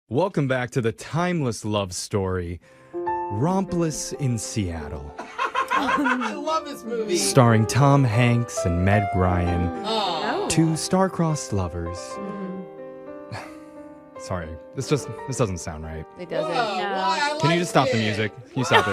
Welcome back to the timeless love story, Rompless in Seattle. I love this movie. Starring Tom Hanks and Meg Ryan, Oh. two star-crossed lovers. Sorry, this doesn't sound right. It doesn't. Why? I Can you just stop liked the it. music? Can you stop it?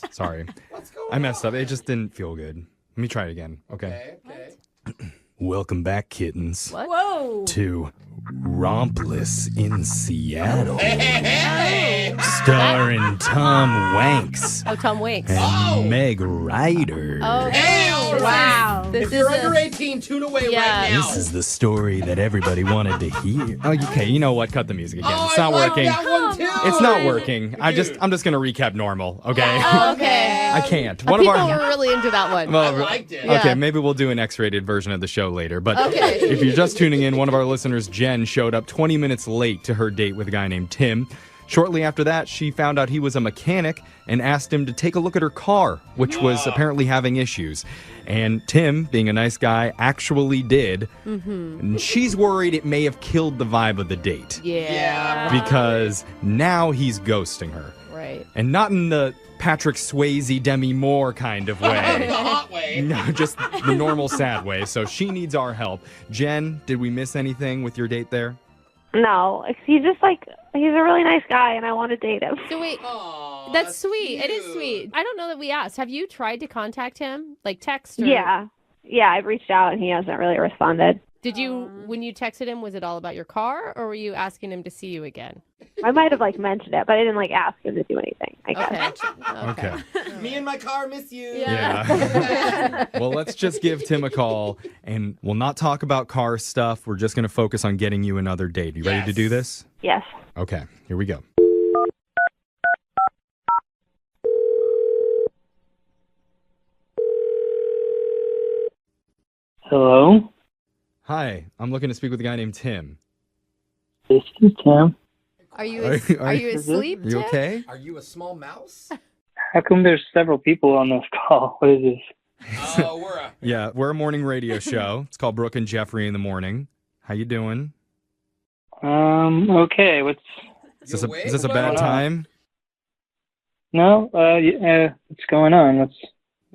What? Sorry. What's going I messed on? up. It just didn't feel good. Let me try it again. Okay. Okay. Welcome back, kittens, What? Whoa. to Rompless in Seattle. Hey. Starring Tom Wanks Oh, Tom Waits. and Oh. Meg Ryder. Oh, Hey, all right. Wow. This If you're is under 18, tune away Yeah. right now. This is the story that everybody wanted to hear. Oh, okay, you know what? Cut the music again. Oh, It's not I like working. that one too. It's not working. I'm Dude. just gonna recap normal, okay? Oh, okay. I can't. People were really into that one. I liked it. Okay, Yeah. maybe we'll do an X-rated version of the show later. But Okay. if you're just tuning in, one of our listeners, Jen, showed up 20 minutes late to her date with a guy named Tim. Shortly after that, she found out he was a mechanic and asked him to take a look at her car, which was apparently having issues. And Tim, being a nice guy, actually did. And she's worried it may have killed the vibe of the date Yeah. because now he's ghosting her. Right. And not in the Patrick Swayze, Demi Moore kind of The way. hot way. No, just the normal sad way. So she needs our help. Jen, did we miss anything with your date there? No, he's just he's a really nice guy, and I want to date him. So wait, Aw, that's sweet. It is cute. sweet. I don't know that we asked. Have you tried to contact him? Like text or Yeah, I've reached out, and he hasn't really responded. Did you when you texted him, was it all about your car or were you asking him to see you again? I might have mentioned it, but I didn't ask him to do anything. I guess. Okay. Okay. Me and my car miss you. Yeah. Well, let's just give Tim a call and we'll not talk about car stuff. We're just going to focus on getting you another date. You ready to Yes. do this? Yes. Okay, here we go. Hello, Hi, I'm looking to speak with a guy named Tim. this is Tim. Are you Are you- asleep? You Tim? okay? Are you a small mouse? How come there's several people on this call? What is this? Oh, Yeah, we're a morning radio show. It's called Brooke and Jeffrey in the Morning. How you doing? Okay. Is this a bad What's going on? time? No, what's going on? What's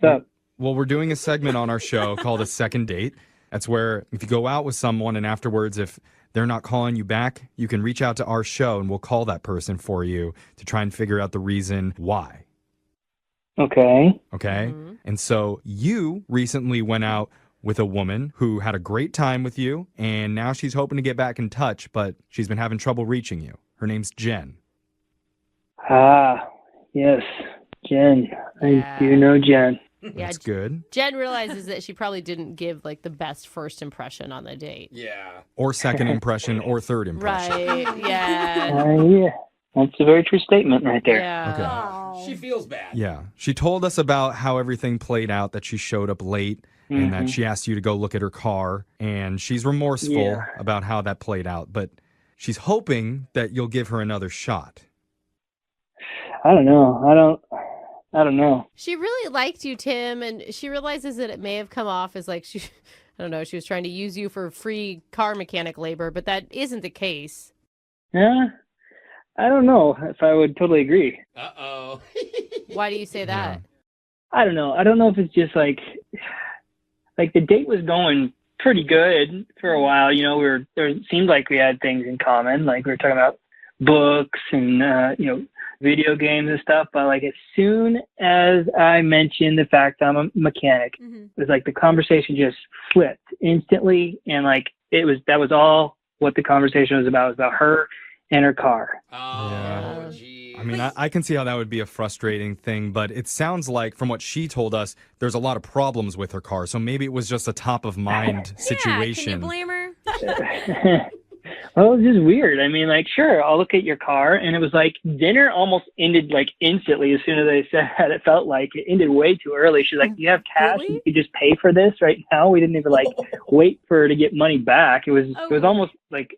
up? Well, we're doing a segment on our show called A Second Date. That's where if you go out with someone and afterwards, if they're not calling you back, you can reach out to our show and we'll call that person for you to try and figure out the reason why. Okay. Okay? And so you recently went out with a woman who had a great time with you, and now she's hoping to get back in touch, but she's been having trouble reaching you. Her name's Jen. Ah, yes, Jen. Yeah. I do know Jen. Yeah. That's good. Jen realizes that she probably didn't give the best first impression on the date. Yeah. Or second impression or third impression. Right. Yeah. Yeah, that's a very true statement right there. Yeah. Okay. She feels bad. Yeah. She told us about how everything played out, that she showed up late and that she asked you to go look at her car. And she's remorseful Yeah. about how that played out, but she's hoping that you'll give her another shot. I don't know. I don't know. She really liked you, Tim, and she realizes that it may have come off as she I don't know, she was trying to use you for free car mechanic labor, but that isn't the case. Yeah, I don't know if I would totally agree. Uh-oh. Why do you say that? I don't know. I don't know if it's just like the date was going pretty good for a while. You know, it seemed like we had things in common. Like we were talking about books and video games and stuff. But as soon as I mentioned the fact I'm a mechanic, it was like the conversation just flipped instantly, and that was all what the conversation was about. It was about her and her car. Oh, Yeah. geez. I mean, I can see how that would be a frustrating thing, but it sounds like from what she told us, there's a lot of problems with her car. So maybe it was just a top of mind situation. Yeah, can you blame her? Well, it was just weird. I mean, sure, I'll look at your car, and it was dinner almost ended instantly as soon as I said that. It felt like it ended way too early. She's like, "Do you have cash? Really? You could just pay for this right now." We didn't even wait for her to get money back. It was almost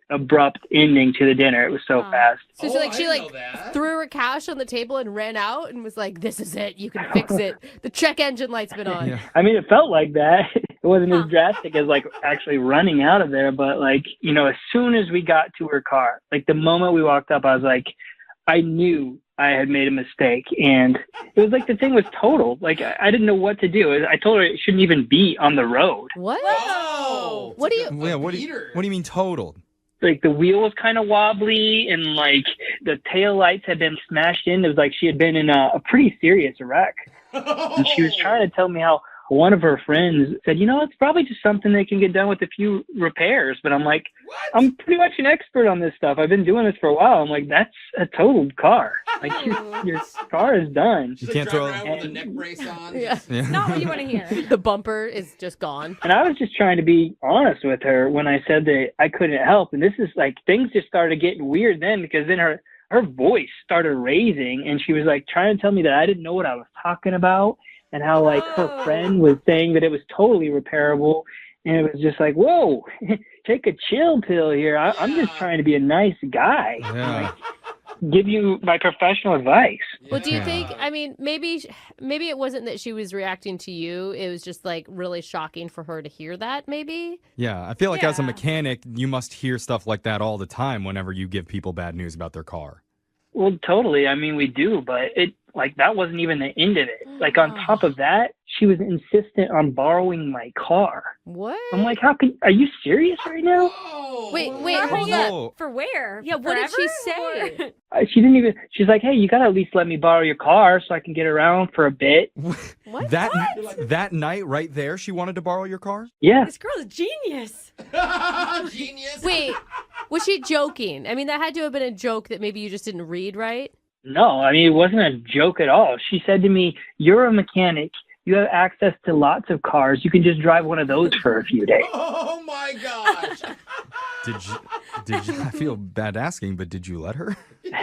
abrupt ending to the dinner. It was so fast. So Oh, I she didn't know that. threw her cash on the table and ran out and was like, "This is it. You can fix it. The check engine light's been on." Yeah. I mean, it felt like that. it wasn't as drastic as like actually running out of there, but like, you know, as soon as we got to her car, like the moment we walked up, I was like, I knew I had made a mistake, and it was like the thing was totaled. Like I didn't know what to do. I told her it shouldn't even be on the road. What? Whoa! What do you? Yeah, what do you mean totaled? Like the wheel was kind of wobbly, and like the tail lights had been smashed in. It was like she had been in a pretty serious wreck, and she was trying to tell me how one of her friends said, you know, it's probably just something that can get done with a few repairs. But I'm like, What? I'm pretty much an expert on this stuff. I've been doing this for a while. I'm like, that's a totaled car. Like your car is done. She's You like can't driving throw- around with a neck brace on. Yeah. Yeah. Not what you want to hear. The bumper is just gone. And I was just trying to be honest with her when I said that I couldn't help. And this is like, things just started getting weird then, because then her voice started raising, and she was like trying to tell me that I didn't know what I was talking about, and how like her friend was saying that it was totally repairable. And it was just like, whoa, take a chill pill here. I'm just trying to be a nice guy. Yeah. Give you my professional advice. Well, do you Yeah. think? I mean, maybe it wasn't that she was reacting to you. It was just like really shocking for her to hear that. Maybe. Yeah, I feel like as a Yeah. mechanic, you must hear stuff like that all the time whenever you give people bad news about their car. Well, totally. I mean, we do, but it like that wasn't even the end of it. Like on top of that, she was insistent on borrowing my car. What? I'm like, are you serious right now? Whoa! Wait, Hurry hold up. up. For where? Yeah, what did she Forever? say? She didn't even, she's like, hey, you got to at least let me borrow your car so I can get around for a bit. What? That night right there, she wanted to borrow your car? Yeah. This girl is genius. Genius. Wait, was she joking? I mean, that had to have been a joke that maybe you just didn't read right. No, I mean, it wasn't a joke at all. She said to me, you're a mechanic. You have access to lots of cars. You can just drive one of those for a few days. Oh my gosh! Did you, I feel bad asking, but did you let her?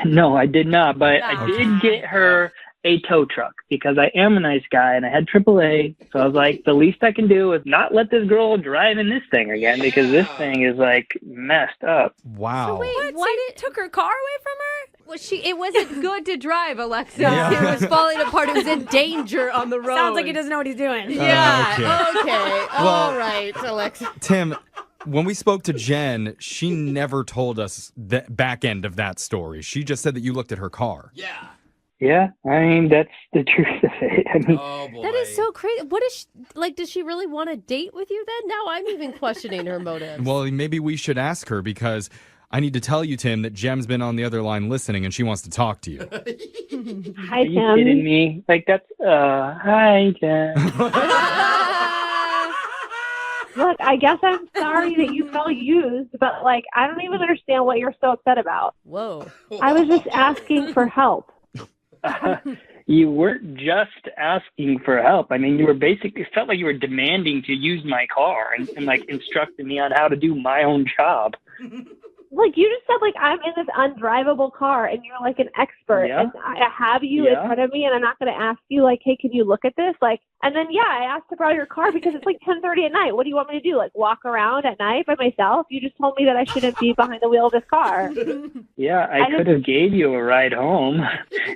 No, I did not, but I Okay. did get her a tow truck because I am a nice guy and I had AAA. So I was like, the least I can do is not let this girl drive in this thing again, because this thing is like messed up. Wow. What? Why She took her car away from her? Well, it wasn't good to drive, Alexis. Yeah. It was falling apart. It was in danger on the road. Sounds like he doesn't know what he's doing. Yeah. Okay. Okay. All right, Alexis. Tim, when we spoke to Jen, she never told us the back end of that story. She just said that you looked at her car. Yeah. Yeah, I mean, that's the truth of it. I mean, Oh boy. That is so crazy. What is she like? Does she really want to date with you? Then now I'm even questioning her motives. Well, maybe we should ask her, because I need to tell you, Tim, that Jem's been on the other line listening and she wants to talk to you. Hi, are you kidding Tim. me? Like, that's, hi, Jen. Look, I guess I'm sorry that you felt used, but like, I don't even understand what you're so upset about. Whoa. I was just asking for help. You weren't just asking for help. I mean, you were basically, it felt like you were demanding to use my car and like instructing me on how to do my own job. Like, you just said, like, I'm in this undrivable car, and you're, like, an expert. Yeah. And I have you in front of me, and I'm not going to ask you, like, hey, can you look at this? Like, and then, yeah, I asked to borrow your car because it's, like, 10:30 at night. What do you want me to do, like, walk around at night by myself? You just told me that I shouldn't be behind the wheel of this car. Yeah, I could have gave you a ride home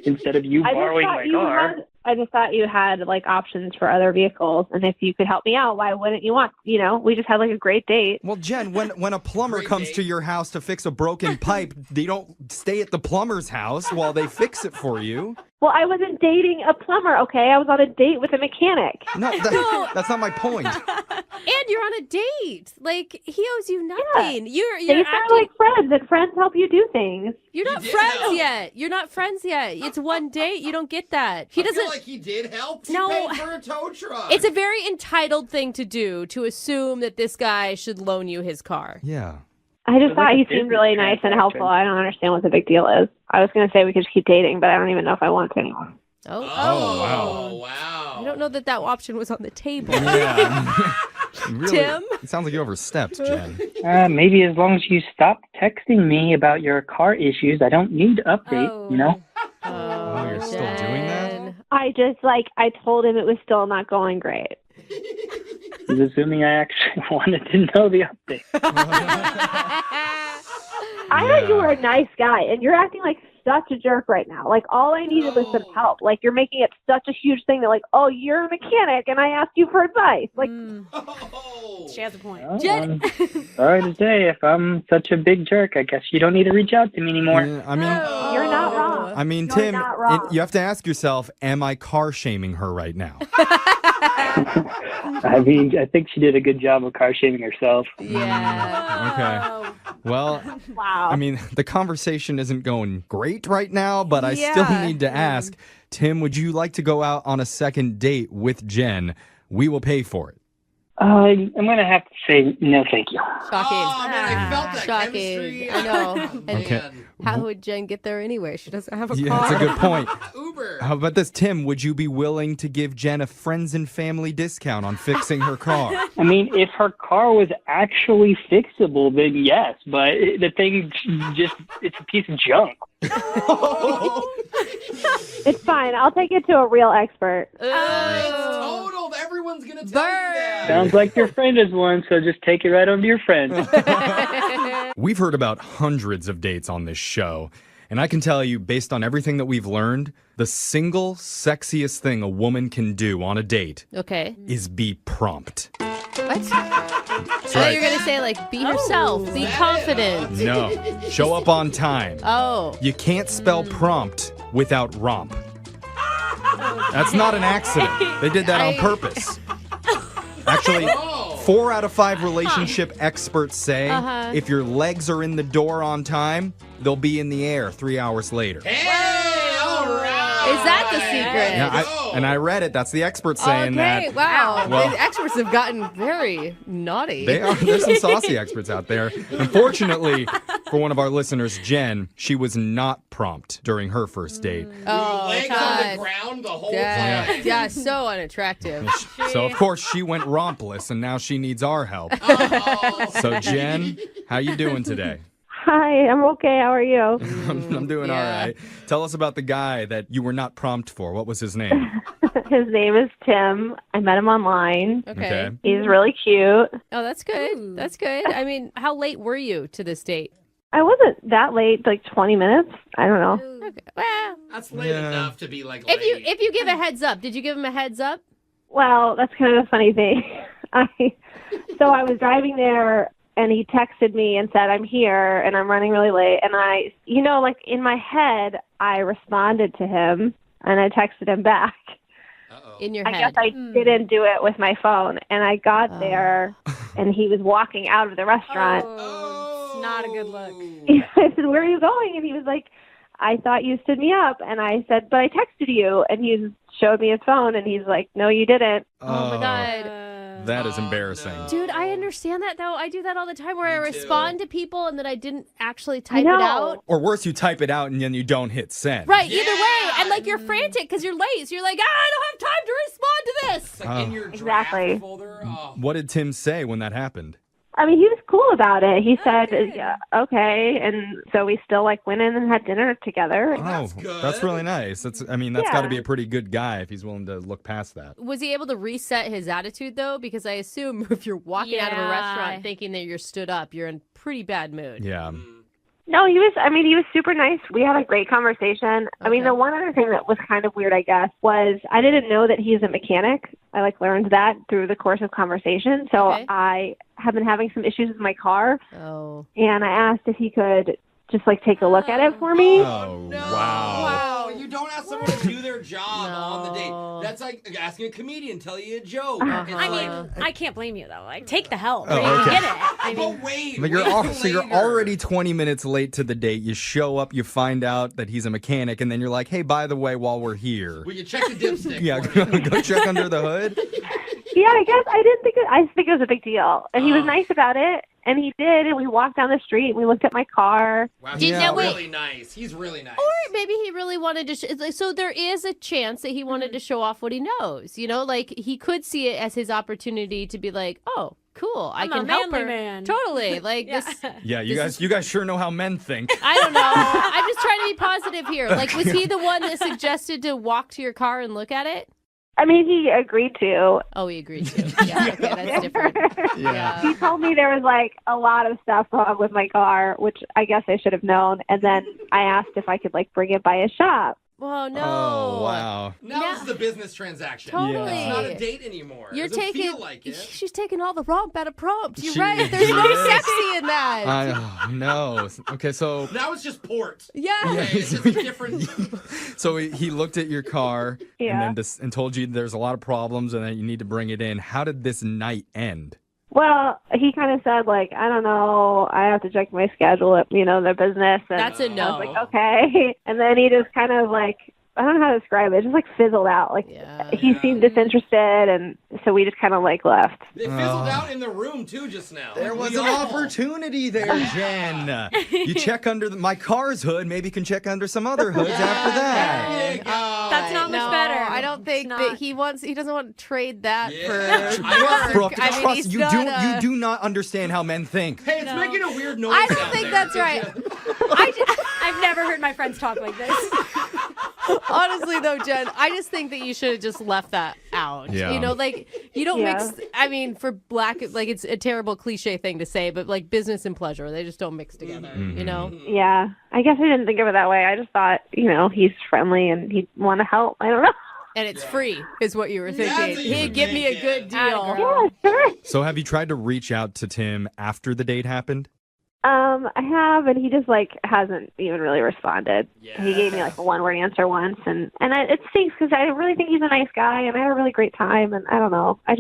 instead of you I just borrowing thought my you car. I just thought you had, like, options for other vehicles. And if you could help me out, why wouldn't you want, you know, we just had, like, a great date. Well, Jen, when a plumber Great comes date. to your house to fix a broken pipe, they don't stay at the plumber's house while they fix it for you. Well, I wasn't dating a plumber, okay? I was on a date with a mechanic. No, that's not my point. And you're on a date. Like, he owes you nothing. You're Dates are acting, like friends, and friends help you do things. you're not did friends help. yet. You're not friends yet. It's one date. You don't get that. He I feel doesn't. like he did help. He No. paid for a tow truck. It's a very entitled thing to do to assume that this guy should loan you his car. Yeah. I just It's thought like a he seemed business really nice and transaction. helpful. I don't understand what the big deal is. I was going to say we could just keep dating, but I don't even know if I want to anymore. Oh, Oh, wow. I don't know that option was on the table. Yeah. Really, Tim? It sounds like you overstepped, Jen. Maybe as long as you stop texting me about your car issues, I don't need to update, you know? Oh, you're still doing that? Jen. I just, like, I told him it was still not going great. He's assuming I actually wanted to know the update. I thought you were a nice guy, and you're acting like such a jerk right now. Like, all I needed was some help. Like, you're making it such a huge thing that, like, oh, you're a mechanic, and I asked you for advice. Like, Oh. She has a point. Well, Jen. Sorry to say, if I'm such a big jerk, I guess you don't need to reach out to me anymore. Yeah, I mean, you're not wrong. I mean, You're Tim, not wrong. you have to ask yourself, am I car shaming her right now? I mean, I think she did a good job of car shaming herself. Yeah. Okay. Well, Wow. I mean, the conversation isn't going great right now, but I still Yeah. need to ask, Tim, would you like to go out on a second date with Jen? We will pay for it. I'm going to have to say no, thank you. Shocking. Oh, man, I felt that Shocking. chemistry. I know. And Okay. how would Jen get there anyway? She doesn't have a Yeah, car. that's a good point. Uber. How about this, Tim? Would you be willing to give Jen a friends and family discount on fixing her car? I mean, if her car was actually fixable, then yes, but the thing it's a piece of junk. It's fine. I'll take it to a real expert. It's totaled. Everyone's going to tell you that. Sounds like your friend is one, so just take it right on to your friend. We've heard about hundreds of dates on this show, and I can tell you, based on everything that we've learned, the single sexiest thing a woman can do on a date Okay. is be prompt. What? That's I thought you right. were going to say, like, be yourself. Be confident. No, show up on time. Oh. You can't spell prompt without romp. That's not an accident. They did that on purpose. Actually, 4 out of 5 relationship experts say if your legs are in the door on time, they'll be in the air 3 hours later. Hey, all right. Is that the secret? Yeah, I read it. That's the experts saying Okay, that. wow. Well- the experts have gotten very naughty. There's some saucy experts out there. Unfortunately, for one of our listeners, Jen, she was not prompt during her first date. Oh, Legs on God. the ground the whole Yeah. time. Yeah, so unattractive. So, of course, she went rompless, and now she needs our help. Oh. So, Jen, how you doing today? Hi, I'm okay. How are you? I'm doing all Yeah. right. Tell us about the guy that you were not prompt for. What was his name? His name is Tim. I met him online. Okay. He's really cute. Oh, that's good. That's good. I mean, how late were you to this date? I wasn't that late, like 20 minutes. I don't know. Okay. Well, That's late Yeah. enough to be like late. if you give a heads up, did you give him a heads up? Well, that's kind of a funny thing. So I was driving there, and he texted me and said, I'm here, and I'm running really late. And I, like in my head, I responded to him, and I texted him back. Uh-oh. In your I head. guess I didn't do it with my phone. And I got there, and he was walking out of the restaurant. It's not a good look. I said, where are you going? And he was like, I thought you stood me up. And I said, but I texted you. And he showed me his phone, and he's like, no, you didn't. Oh my God. That is embarrassing. no. Dude, I understand that though. I do that all the time where I Me too. respond to people and then I didn't actually type know. it out. Or worse, you type it out and then you don't hit send. Right, either way. Yeah. And like you're frantic because you're late. So you're like, I don't have time to respond to this. It's like in your Exactly. draft folder. Oh. What did Tim say when that happened? I mean, he was cool about it. He said, yeah, okay. And so we still went in and had dinner together. That's Oh, good. that's really nice. That's got to Yeah. be a pretty good guy if he's willing to look past that. Was he able to reset his attitude though? Because I assume if you're walking out of a Yeah. restaurant thinking that you're stood up, you're in pretty bad mood. Yeah. No, he was super nice. We had a great conversation. I mean, Okay. the one other thing that was kind of weird, I guess, was I didn't know that he's a mechanic. I learned that through the course of conversation. So Okay. I have been having some issues with my car, Oh. and I asked if he could just take a look at it for me. Oh, No. wow. You don't ask someone to do their job on the No. date. That's like asking a comedian to tell you a joke. Uh-huh. It's I like, mean, I can't blame you though. Like, take the help. Oh, You okay. get it. I mean, but wait. But you're wait till you're later. already 20 minutes late to the date. You show up, you find out that he's a mechanic, and then you're like, hey, by the way, while we're here, Will you check the dipstick? yeah, for me? go check under the hood. Yeah, I guess I didn't think I just think it was a big deal, and he was nice about it, and he did. And we walked down the street, and we looked at my car. Wow, Did- he's now wait. really nice. He's really nice. Or maybe he really wanted to. So there is a chance that he wanted to show off what he knows. Like he could see it as his opportunity to be like, "Oh, cool, I I'm can a help manly her." man. Totally, like yeah. this. Yeah, you This guys sure know how men think. I don't know. I'm just trying to be positive here. Like, was he the one that suggested to walk to your car and look at it? I mean, he agreed to. Oh, he agreed to. Yeah, okay, that's different. Yeah. He told me there was like a lot of stuff wrong with my car, which I guess I should have known. And then I asked if I could like bring it by his shop. Well, no. Oh, wow. Now this is a business transaction. Totally. It's not a date anymore. You're it doesn't taking. feel like it. She's taking all the wrong better prompts. You're She right. There's no is. sexy in that. Oh, no. Okay, so Now it's just port. Yeah. Okay, it's just a different. so he looked at your car Yeah. and told you there's a lot of problems and that you need to bring it in. How did this night end? Well, he kind of said, like, I don't know, I have to check my schedule at, their business. And That's a no. I was like, okay. And then he just kind of, like, I don't know how to describe it. It just, like, fizzled out. Like, he seemed disinterested, and so we just kind of, like, left. It fizzled out in the room, too, just now. There was We an all- opportunity there, Jen. You check under my car's hood. Maybe you can check under some other hoods after that. There you go. That's not much No, better. I don't think It's that not. he doesn't want to trade that Yeah. for I- work. Brooke, I mean, trust he's you not you do not understand how men think. Hey, it's making a weird noise. I don't out think there. that's right. I've never heard my friends talk like this. Honestly, though, Jen, I just think that you should have just left that out. Yeah. Like, you don't Yeah. mix, I mean, for black, like, it's a terrible cliche thing to say, but, like, business and pleasure, they just don't mix together, you know? Yeah. I guess I didn't think of it that way. I just thought, he's friendly and he'd want to help. I don't know. And it's free, is what you were That's thinking. what you He'd were give me a thinking. good deal. Atta Yeah, sure. So have you tried to reach out to Tim after the date happened? I have, and he just hasn't even really responded. Yeah. He gave me a one-word answer once, and it stinks because I really think he's a nice guy, and I had a really great time, and I don't know. I'd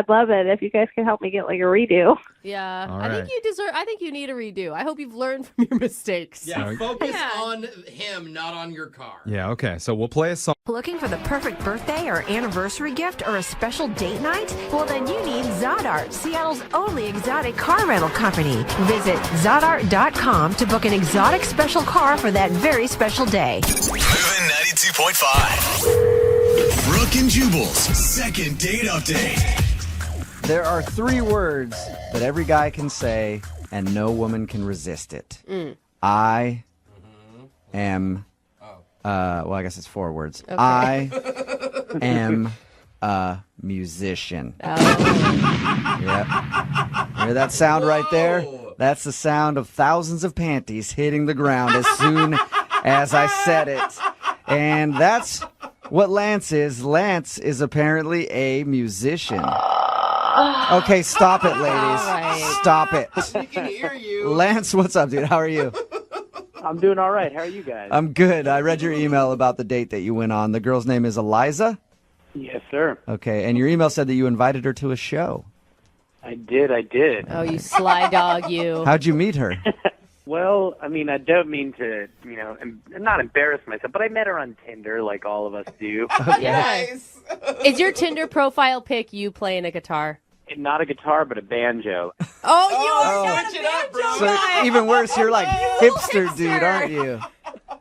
love it if you guys could help me get a redo. Yeah. All I think right. I think you need a redo. I hope you've learned from your mistakes. Yeah, Sorry. focus Yeah. on him, not on your car. Yeah, okay. So we'll play a song. Looking for the perfect birthday or anniversary gift or a special date night? Well, then you need Zodart, Seattle's only exotic car rental company. Visit Zodart.com to book an exotic special car for that very special day. Moving 92.5. Brooke and Jubal's second date update. There are 3 words that every guy can say, and no woman can resist it. I am. Well, I guess it's 4 words. Okay. I am a musician. Yep. Hear that sound right there? That's the sound of thousands of panties hitting the ground as soon as I said it. And that's what Lance is. Lance is apparently a musician. Okay, stop it, ladies. right. Stop it. We can hear you. Lance, what's up, dude? How are you? I'm doing all right. How are you guys? I'm good. I read your email about the date that you went on. The girl's name is Eliza? Yes, sir. Okay, and your email said that you invited her to a show. I did. Oh, you sly dog, you. How'd you meet her? Well, I mean, I don't mean to, not embarrass myself, but I met her on Tinder like all of us do. Nice. Is your Tinder profile pic you playing a guitar? Not a guitar, but a banjo. Oh, you Oh, are switch it up, bro. So even worse, you're like hipster dude, aren't you?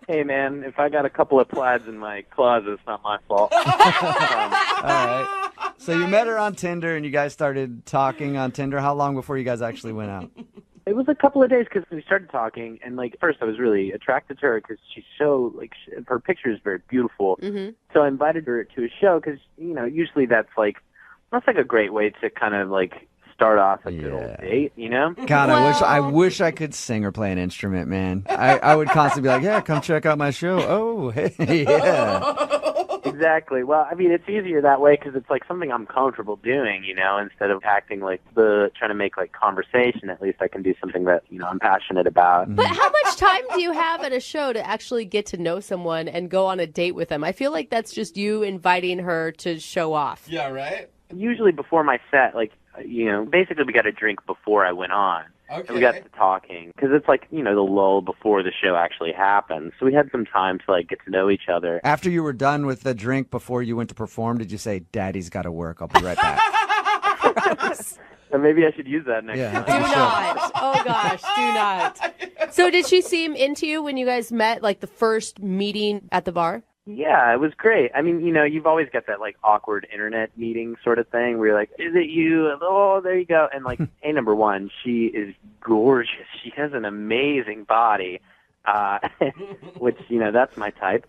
Hey, man, if I got a couple of plaids in my closet, it's not my fault. All right. So you met her on Tinder and you guys started talking on Tinder. How long before you guys actually went out? It was a couple of days because we started talking, and first I was really attracted to her because she's so her picture is very beautiful. Mm-hmm. So I invited her to a show because usually that's a great way to kind of start off a good old date, God, I wish I could sing or play an instrument, man. I would constantly be like, yeah, come check out my show. Oh, hey, yeah. Exactly. Well, I mean, it's easier that way because it's something I'm comfortable doing, instead of acting trying to make conversation. At least I can do something that I'm passionate about. But how much time do you have at a show to actually get to know someone and go on a date with them? I feel like that's just you inviting her to show off. Yeah, right? Usually before my set, basically we got a drink before I went on. Okay. And we got to talking because it's the lull before the show actually happens. So we had some time to get to know each other. After you were done with the drink before you went to perform, did you say, Daddy's got to work, I'll be right back? And maybe I should use that next Yeah. time. Do not. Oh, gosh, do not. So did she seem into you when you guys met, the first meeting at the bar? Yeah, it was great. I mean, you've always got that awkward internet meeting sort of thing where you're like, is it you? Oh, there you go. And hey, number one, she is gorgeous. She has an amazing body, which, that's my type.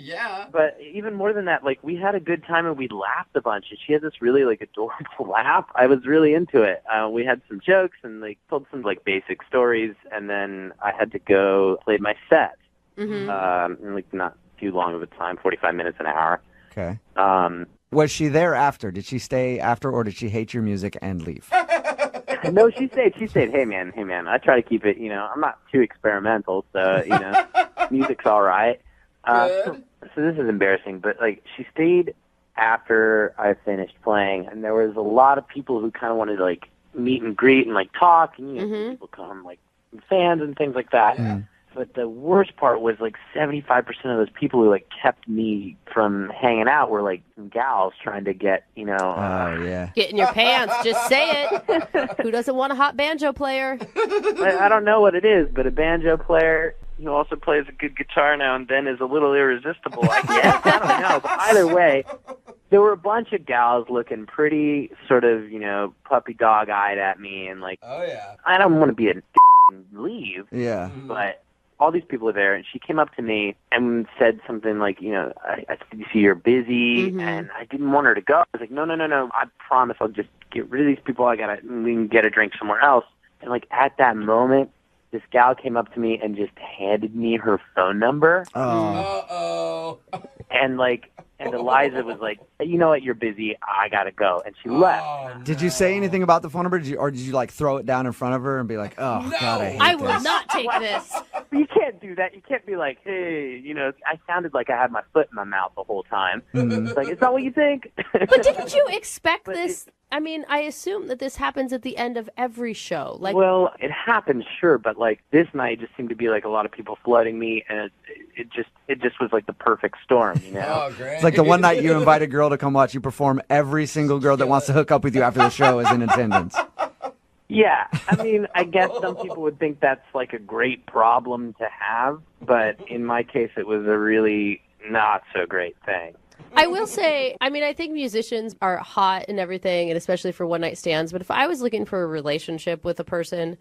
Yeah. But even more than that, like, we had a good time and we laughed a bunch. And she had this really, like, adorable laugh. I was really into it. We had some jokes and, like, told some, like, basic stories. And then I had to go play my set. In, like, not too long of a time, 45 minutes, an hour. Okay. Was she there after? Did she stay after, or did she hate your music and leave? No, she stayed. She stayed. Hey, man. I try to keep it, I'm not too experimental, so, music's all right. So this is embarrassing, but, like, she stayed after I finished playing, and there was a lot of people who kind of wanted to, like, meet and greet and, like, talk, and, people come, like, fans and things like that. Yeah. But the worst part was, like, 75% of those people who, like, kept me from hanging out were, like, some gals trying to get, Oh, yeah. Get in your pants. Just say it. Who doesn't want a hot banjo player? I don't know what it is, but a banjo player who also plays a good guitar now and then is a little irresistible, I guess. I don't know. But either way, there were a bunch of gals looking pretty sort of, puppy dog-eyed at me. And, like, Oh, yeah. I don't want to be a and leave. Yeah. But all these people are there, and she came up to me and said something like, I see you're busy, and I didn't want her to go. I was like, no, I promise I'll just get rid of these people. We can get a drink somewhere else. And, like, at that moment, this gal came up to me and just handed me her phone number. Oh. Uh-oh. And Eliza was like, you know what, you're busy, I gotta go. And she left. Oh, no. Did you say anything about the phone number, or did you, like, throw it down in front of her and be like, oh, No. God, I hate I this? will not take this. You can't do that. You can't be like, hey, I sounded like I had my foot in my mouth the whole time. It's like, is that what you think? But didn't you expect this? I mean, I assume that this happens at the end of every show. Like, Well, it happens, sure, but, like, this night just seemed to be like a lot of people flooding me, and it just was like the perfect storm, Oh, great. It's like the one night you invite a girl to come watch you perform, every single girl that wants to hook up with you after the show is in attendance. Yeah, I mean, I guess some people would think that's like a great problem to have, but in my case, it was a really not so great thing. I will say, I mean, I think musicians are hot and everything, and especially for one night stands. But if I was looking for a relationship with a person,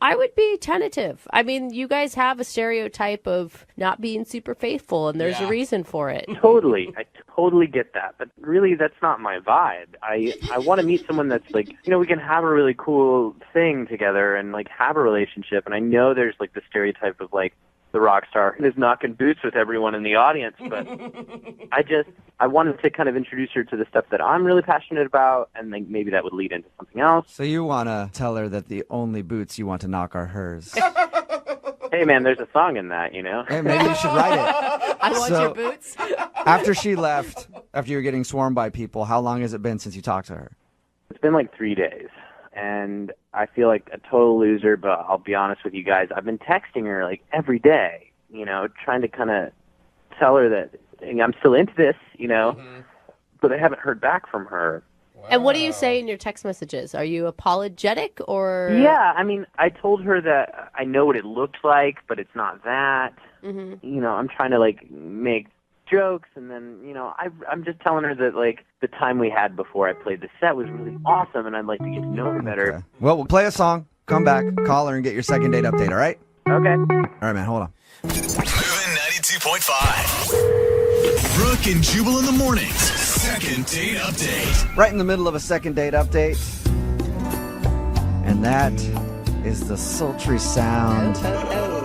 I would be tentative. I mean, you guys have a stereotype of not being super faithful, and there's a reason for it. Totally. I totally get that. But really, that's not my vibe. I want to meet someone that's like, we can have a really cool thing together and, like, have a relationship. And I know there's, like, the stereotype of, like, the rock star is knocking boots with everyone in the audience, but I wanted to kind of introduce her to the stuff that I'm really passionate about, and like maybe that would lead into something else. So you want to tell her that the only boots you want to knock are hers. Hey, man, there's a song in that, Hey, maybe you should write it. I want your boots. After she left, after you were getting swarmed by people, how long has it been since you talked to her? It's been like 3 days, and I feel like a total loser, but I'll be honest with you guys. I've been texting her like every day, trying to kind of tell her that I'm still into this, but I haven't heard back from her. Wow. And what do you say in your text messages? Are you apologetic or? Yeah, I mean, I told her that I know what it looked like, but it's not that. I'm trying to like make jokes, and then I'm just telling her that like the time we had before I played the set was really awesome, and I'd like to get to know her better. Okay. Well, we'll play a song, come back, call her, and get your second date update. All right? Okay. All right, man. Hold on. Moving 92.5. Brooke and Jubal in the mornings. Second date update. Right in the middle of a second date update, and that is the sultry sound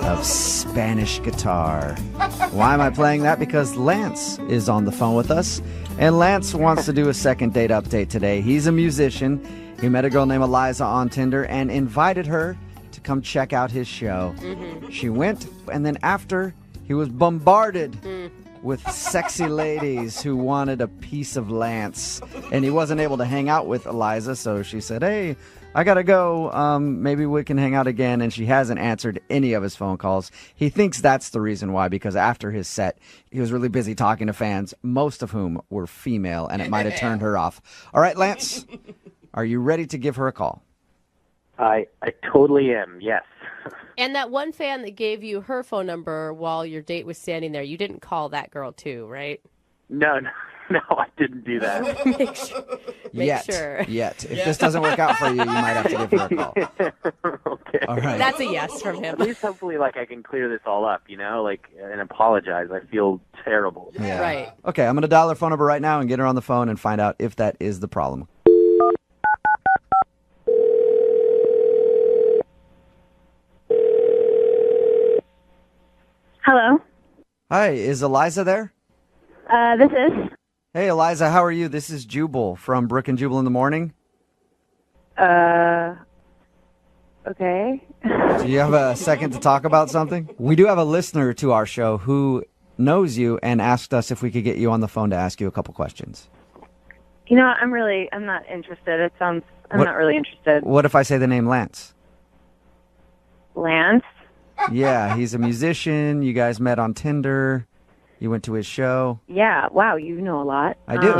of Spanish guitar. Why am I playing that? Because Lance is on the phone with us, and Lance wants to do a second date update today. He's a musician. He met a girl named Eliza on Tinder and invited her to come check out his show. She went, and then after, he was bombarded with sexy ladies who wanted a piece of Lance, and he wasn't able to hang out with Eliza, so she said, hey, I gotta go, maybe we can hang out again, and she hasn't answered any of his phone calls. He thinks that's the reason why, because after his set, he was really busy talking to fans, most of whom were female, and it might have turned her off. All right, Lance, are you ready to give her a call? I totally am, yes. And that one fan that gave you her phone number while your date was standing there, you didn't call that girl too, right? No, No, I didn't do that. Make sure. Yet. If this doesn't work out for you, you might have to give her a call. Okay. All right. That's a yes from him. At least hopefully, like, I can clear this all up, and apologize. I feel terrible. Yeah. Right. Okay, I'm going to dial her phone number right now and get her on the phone and find out if that is the problem. Hello. Hi, is Eliza there? This is. Hey, Eliza, how are you? This is Jubal from Brooke and Jubal in the Morning. Okay. Do you have a second to talk about something? We do have a listener to our show who knows you and asked us if we could get you on the phone to ask you a couple questions. You know, I'm not interested. I'm not really interested. What if I say the name Lance? Lance? Yeah, he's a musician. You guys met on Tinder. You went to his show. Yeah. Wow, you know a lot. I do.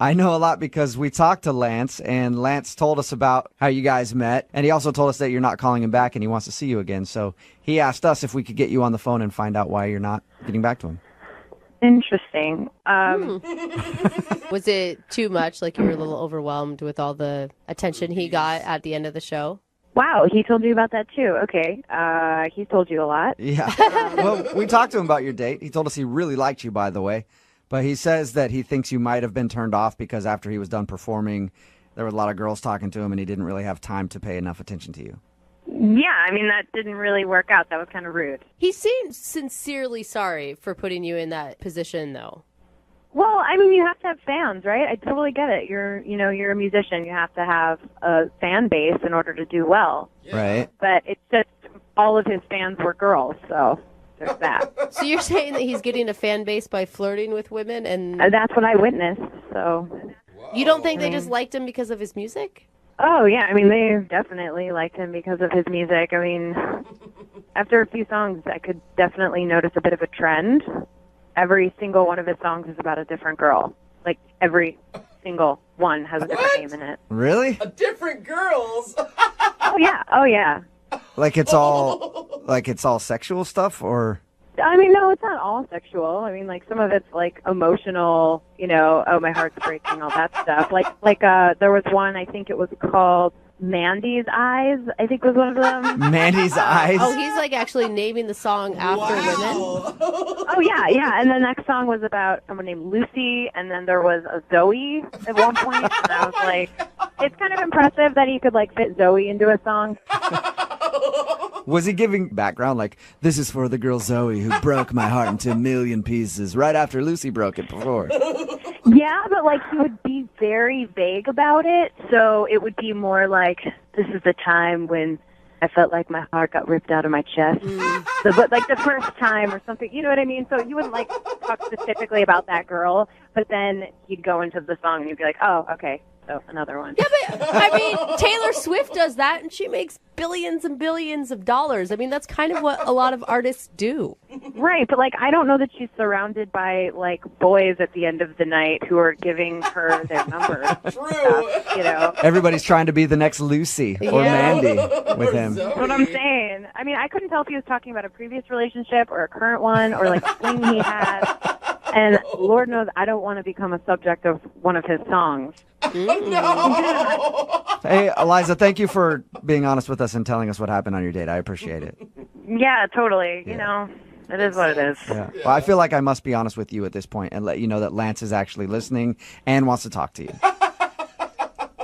I know a lot because we talked to Lance, and Lance told us about how you guys met, and he also told us that you're not calling him back and he wants to see you again. So he asked us if we could get you on the phone and find out why you're not getting back to him. Interesting. Was it too much? Like you were a little overwhelmed with all the attention he got at the end of the show? Wow, he told you about that too. Okay. He told you a lot. Yeah. Well, we talked to him about your date. He told us he really liked you, by the way. But he says that he thinks you might have been turned off because after he was done performing, there were a lot of girls talking to him and he didn't really have time to pay enough attention to you. Yeah, I mean, that didn't really work out. That was kind of rude. He seemed sincerely sorry for putting you in that position, though. Well, I mean, you have to have fans, right? I totally get it. You're a musician. You have to have a fan base in order to do well. Yeah. Right. But it's just all of his fans were girls, so there's that. So you're saying that he's getting a fan base by flirting with women, and That's what I witnessed, so. You don't think they just liked him because of his music? Oh, yeah. I mean, they definitely liked him because of his music. I mean, after a few songs, I could definitely notice a bit of a trend. Every single one of his songs is about a different girl. Like, every single one has a different name in it. Really? A different girls. Oh, yeah. Oh, yeah. Like it's all sexual stuff, or? I mean, no, it's not all sexual. I mean, like, some of it's, like, emotional, oh, my heart's breaking, all that stuff. Like, there was one, I think it was called Mandy's Eyes, I think was one of them. Mandy's Eyes? Oh, he's, like, actually naming the song after women? Oh, yeah, yeah. And the next song was about someone named Lucy, and then there was a Zoe at one point, and I was like, it's kind of impressive that he could, like, fit Zoe into a song. Was he giving background like, this is for the girl Zoe who broke my heart into a million pieces right after Lucy broke it before? Yeah, but, like, he would be very vague about it, so it would be more like, this is the time when I felt like my heart got ripped out of my chest. So, but, like, the first time or something, you know what I mean? So he wouldn't, like, talk specifically about that girl, but then he'd go into the song and he'd be like, oh, okay, so another one. Yeah, but, I mean, Taylor Swift does that, and she makes billions and billions of dollars. I mean, that's kind of what a lot of artists do. Right, but, like, I don't know that she's surrounded by, like, boys at the end of the night who are giving her their numbers. True. Stuff, Everybody's trying to be the next Lucy or Mandy with him. That's what I'm saying. I mean, I couldn't tell if he was talking about a previous relationship or a current one or, like, a fling he had. And Lord knows I don't want to become a subject of one of his songs. No. Hey, Eliza, thank you for being honest with us and telling us what happened on your date. I appreciate it. Yeah, totally. You know, it is what it is. Yeah. Well, I feel like I must be honest with you at this point and let you know that Lance is actually listening and wants to talk to you.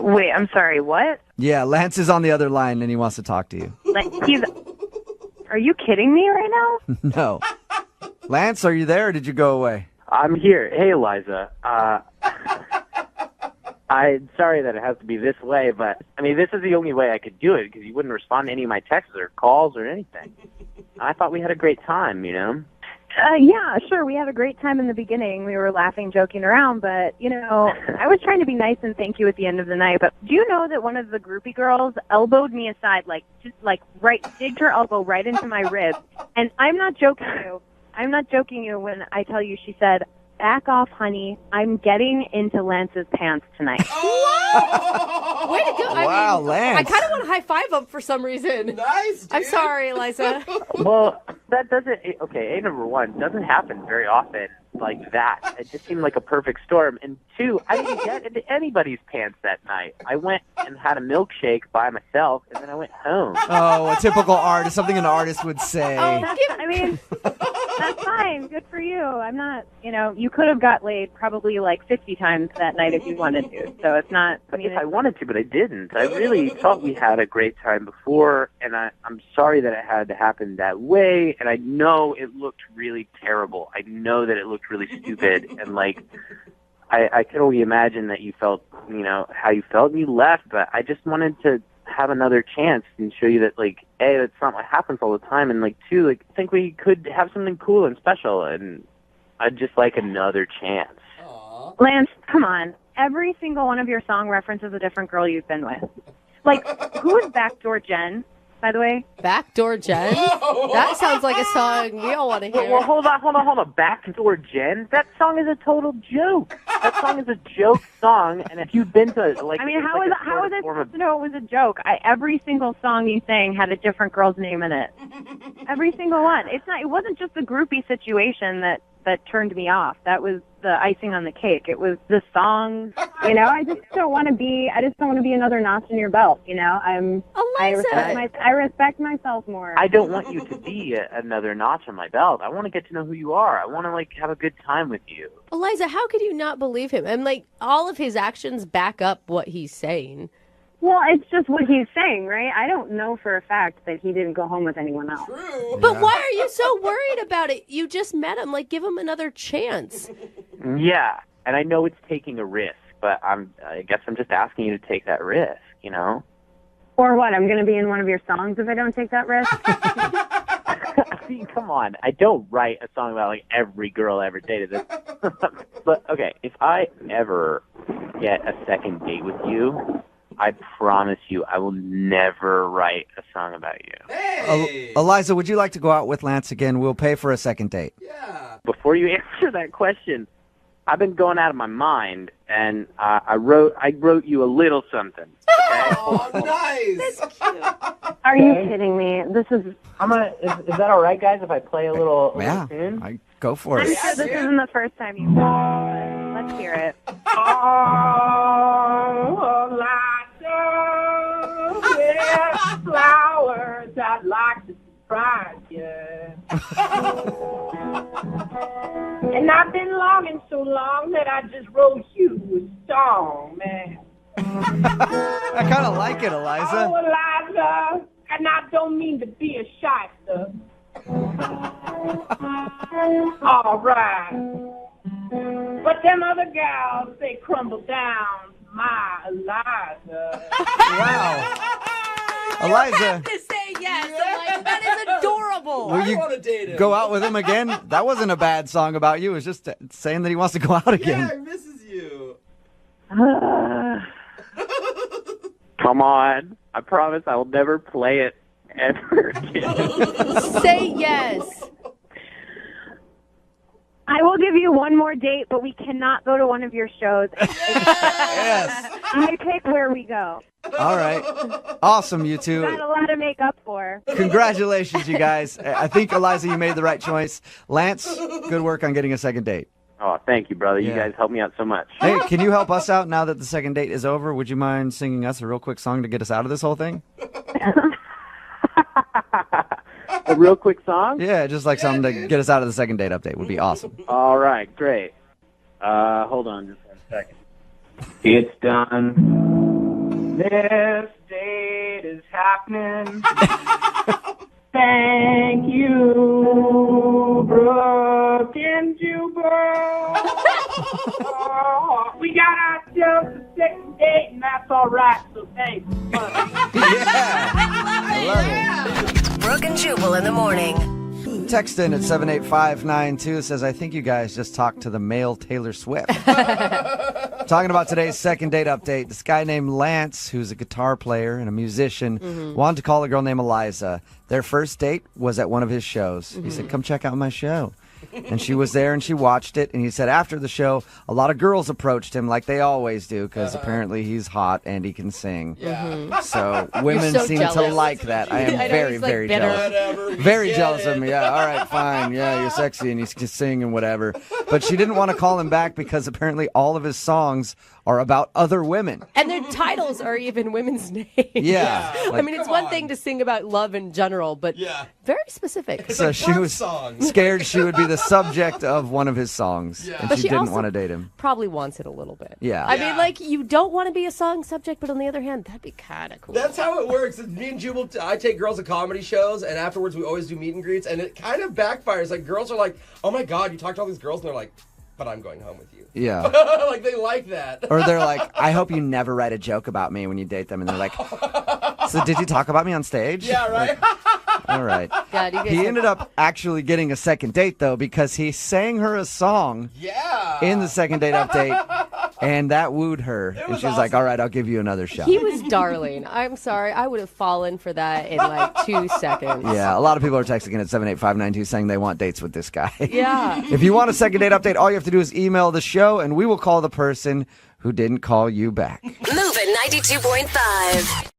Wait, I'm sorry, what? Yeah, Lance is on the other line and he wants to talk to you. Are you kidding me right now? No. Lance, are you there or did you go away? I'm here. Hey, Eliza. I'm sorry that it has to be this way, but, I mean, this is the only way I could do it because you wouldn't respond to any of my texts or calls or anything. I thought we had a great time, Yeah, sure. We had a great time in the beginning. We were laughing, joking around, but, I was trying to be nice and thank you at the end of the night. But do you know that one of the groupie girls elbowed me aside, digged her elbow right into my rib? And I'm not joking you when I tell you she said, back off, honey. I'm getting into Lance's pants tonight. Oh! Way to go. Wow, Lance. I kind of want to high five him for some reason. Nice, dude. I'm sorry, Eliza. Well, that doesn't, okay, number one, doesn't happen very often like that. It just seemed like a perfect storm. And 2, I didn't get into anybody's pants that night. I went and had a milkshake by myself, and then I went home. Oh, a typical artist, something an artist would say. I mean, that's fine. Good for you. I'm not, you could have got laid probably like 50 times that night if you wanted to. So it's not. If I wanted to, but I didn't. I really thought we had a great time before, and I'm sorry that it had to happen that way, and I know it looked really terrible. I know that it looked really stupid, and like, I can only imagine that you felt, how you felt, and you left, but I just wanted to have another chance and show you that, like, A, that's not what happens all the time, and like, 2, like, I think we could have something cool and special, and I'd just like another chance. Lance, come on. Every single one of your song references a different girl you've been with. Like, who is Backdoor Jen, by the way? Backdoor Jen? That sounds like a song we all want to hear. Well, hold on. Backdoor Jen? That song is a total joke. That song is a joke song, and if you've been to, like... I mean, how is it supposed to know it was a joke? Every single song you sang had a different girl's name in it. Every single one. It wasn't just the groupie situation that turned me off. That was the icing on the cake. It was the song. I just don't want to be another notch in your belt. I respect myself more. I don't want you to be another notch on my belt. I want to get to know who you are. I want to have a good time with you. Eliza, how could you not believe him? And all of his actions back up what he's saying. Well, it's just what he's saying, right? I don't know for a fact that he didn't go home with anyone else. True. But why are you so worried about it? You just met him. Give him another chance. Yeah, and I know it's taking a risk, but I guess I'm just asking you to take that risk, Or what? I'm going to be in one of your songs if I don't take that risk? I mean, come on. I don't write a song about, every girl I ever dated. But, okay, if I ever get a second date with you, I promise you I will never write a song about you. Hey! Eliza, would you like to go out with Lance again? We'll pay for a second date. Yeah. Before you answer that question, I've been going out of my mind, and I wrote you a little something. Okay? Oh, nice. That's cute. Are you kidding me? This is... Is that all right, guys, if I play a little tune? I go for it. I'm sure this isn't the first time you've done it. Let's hear it. With flowers, I'd like to surprise you. And I've been longing so long that I just wrote you a song, man. I kind of like it, Eliza. Oh, Eliza, and I don't mean to be a shyster. All right. But them other gals, they crumble down my Eliza. Wow. Eliza. have to say yes. I'm that is adorable. Will you go out with him again? That wasn't a bad song about you. It was just saying that he wants to go out again. Yeah, he misses you. Come on. I promise I will never play it ever again. Say yes. I will give you one more date, but we cannot go to one of your shows. Yes. I pick where we go. All right. Awesome, you two. Got a lot to make up for. Congratulations, you guys. I think, Eliza, you made the right choice. Lance, good work on getting a second date. Oh, thank you, brother. Yeah. You guys helped me out so much. Hey, can you help us out now that the second date is over? Would you mind singing us a real quick song to get us out of this whole thing? A real quick song? Yeah, just like something to get us out of the second date update would be awesome. All right, great. Hold on just 1 second. It's done. This date is happening. Thank you, Brooke Jubal. We got ourselves a second date, and that's all right, so thanks. Yeah, I love it. Brooke and Jubal in the morning. Text in at 78592 says, I think you guys just talked to the male Taylor Swift. Talking about today's second date update, this guy named Lance, who's a guitar player and a musician, wanted to call a girl named Eliza. Their first date was at one of his shows. He said, come check out my show. And she was there and she watched it. And he said after the show, a lot of girls approached him like they always do because apparently he's hot and he can sing. Yeah. So women so seem jealous. to like that. I am I know, very, he's, like, very bitter. jealous. Whatever. Very jealous of me. Yeah, all right, fine. Yeah, you're sexy and you can sing and whatever. But she didn't want to call him back because apparently all of his songs are about other women. And their titles are even women's names. Yeah. I mean, it's one thing to sing about love in general, but very specific. So she was scared she would be the subject of one of his songs. Yeah. And But she she didn't also want to date him. Probably wants it a little bit. Yeah. I mean, like, you don't want to be a song subject, but on the other hand, that'd be kind of cool. That's how it works. Me and Jubal, I take girls to comedy shows, and afterwards we always do meet and greets, and it kind of backfires. Like, girls are like, oh my God, you talked to all these girls, and they're like, but I'm going home with you. Yeah. Like, they like that. Or they're like, I hope you never write a joke about me when you date them. And they're like, so did you talk about me on stage? Yeah, right? Like, all right. God, you guys He have- ended up actually getting a second date, though, because he sang her a song Yeah. in the second date update, and that wooed her. And was she was like, awesome. all right, I'll give you another shot. He was darling. I'm sorry. I would have fallen for that in like 2 seconds. Yeah, a lot of people are texting in at 78592 saying they want dates with this guy. Yeah. If you want a second date update, all you have to do is email the show, and we will call the person who didn't call you back. Moving 92.5.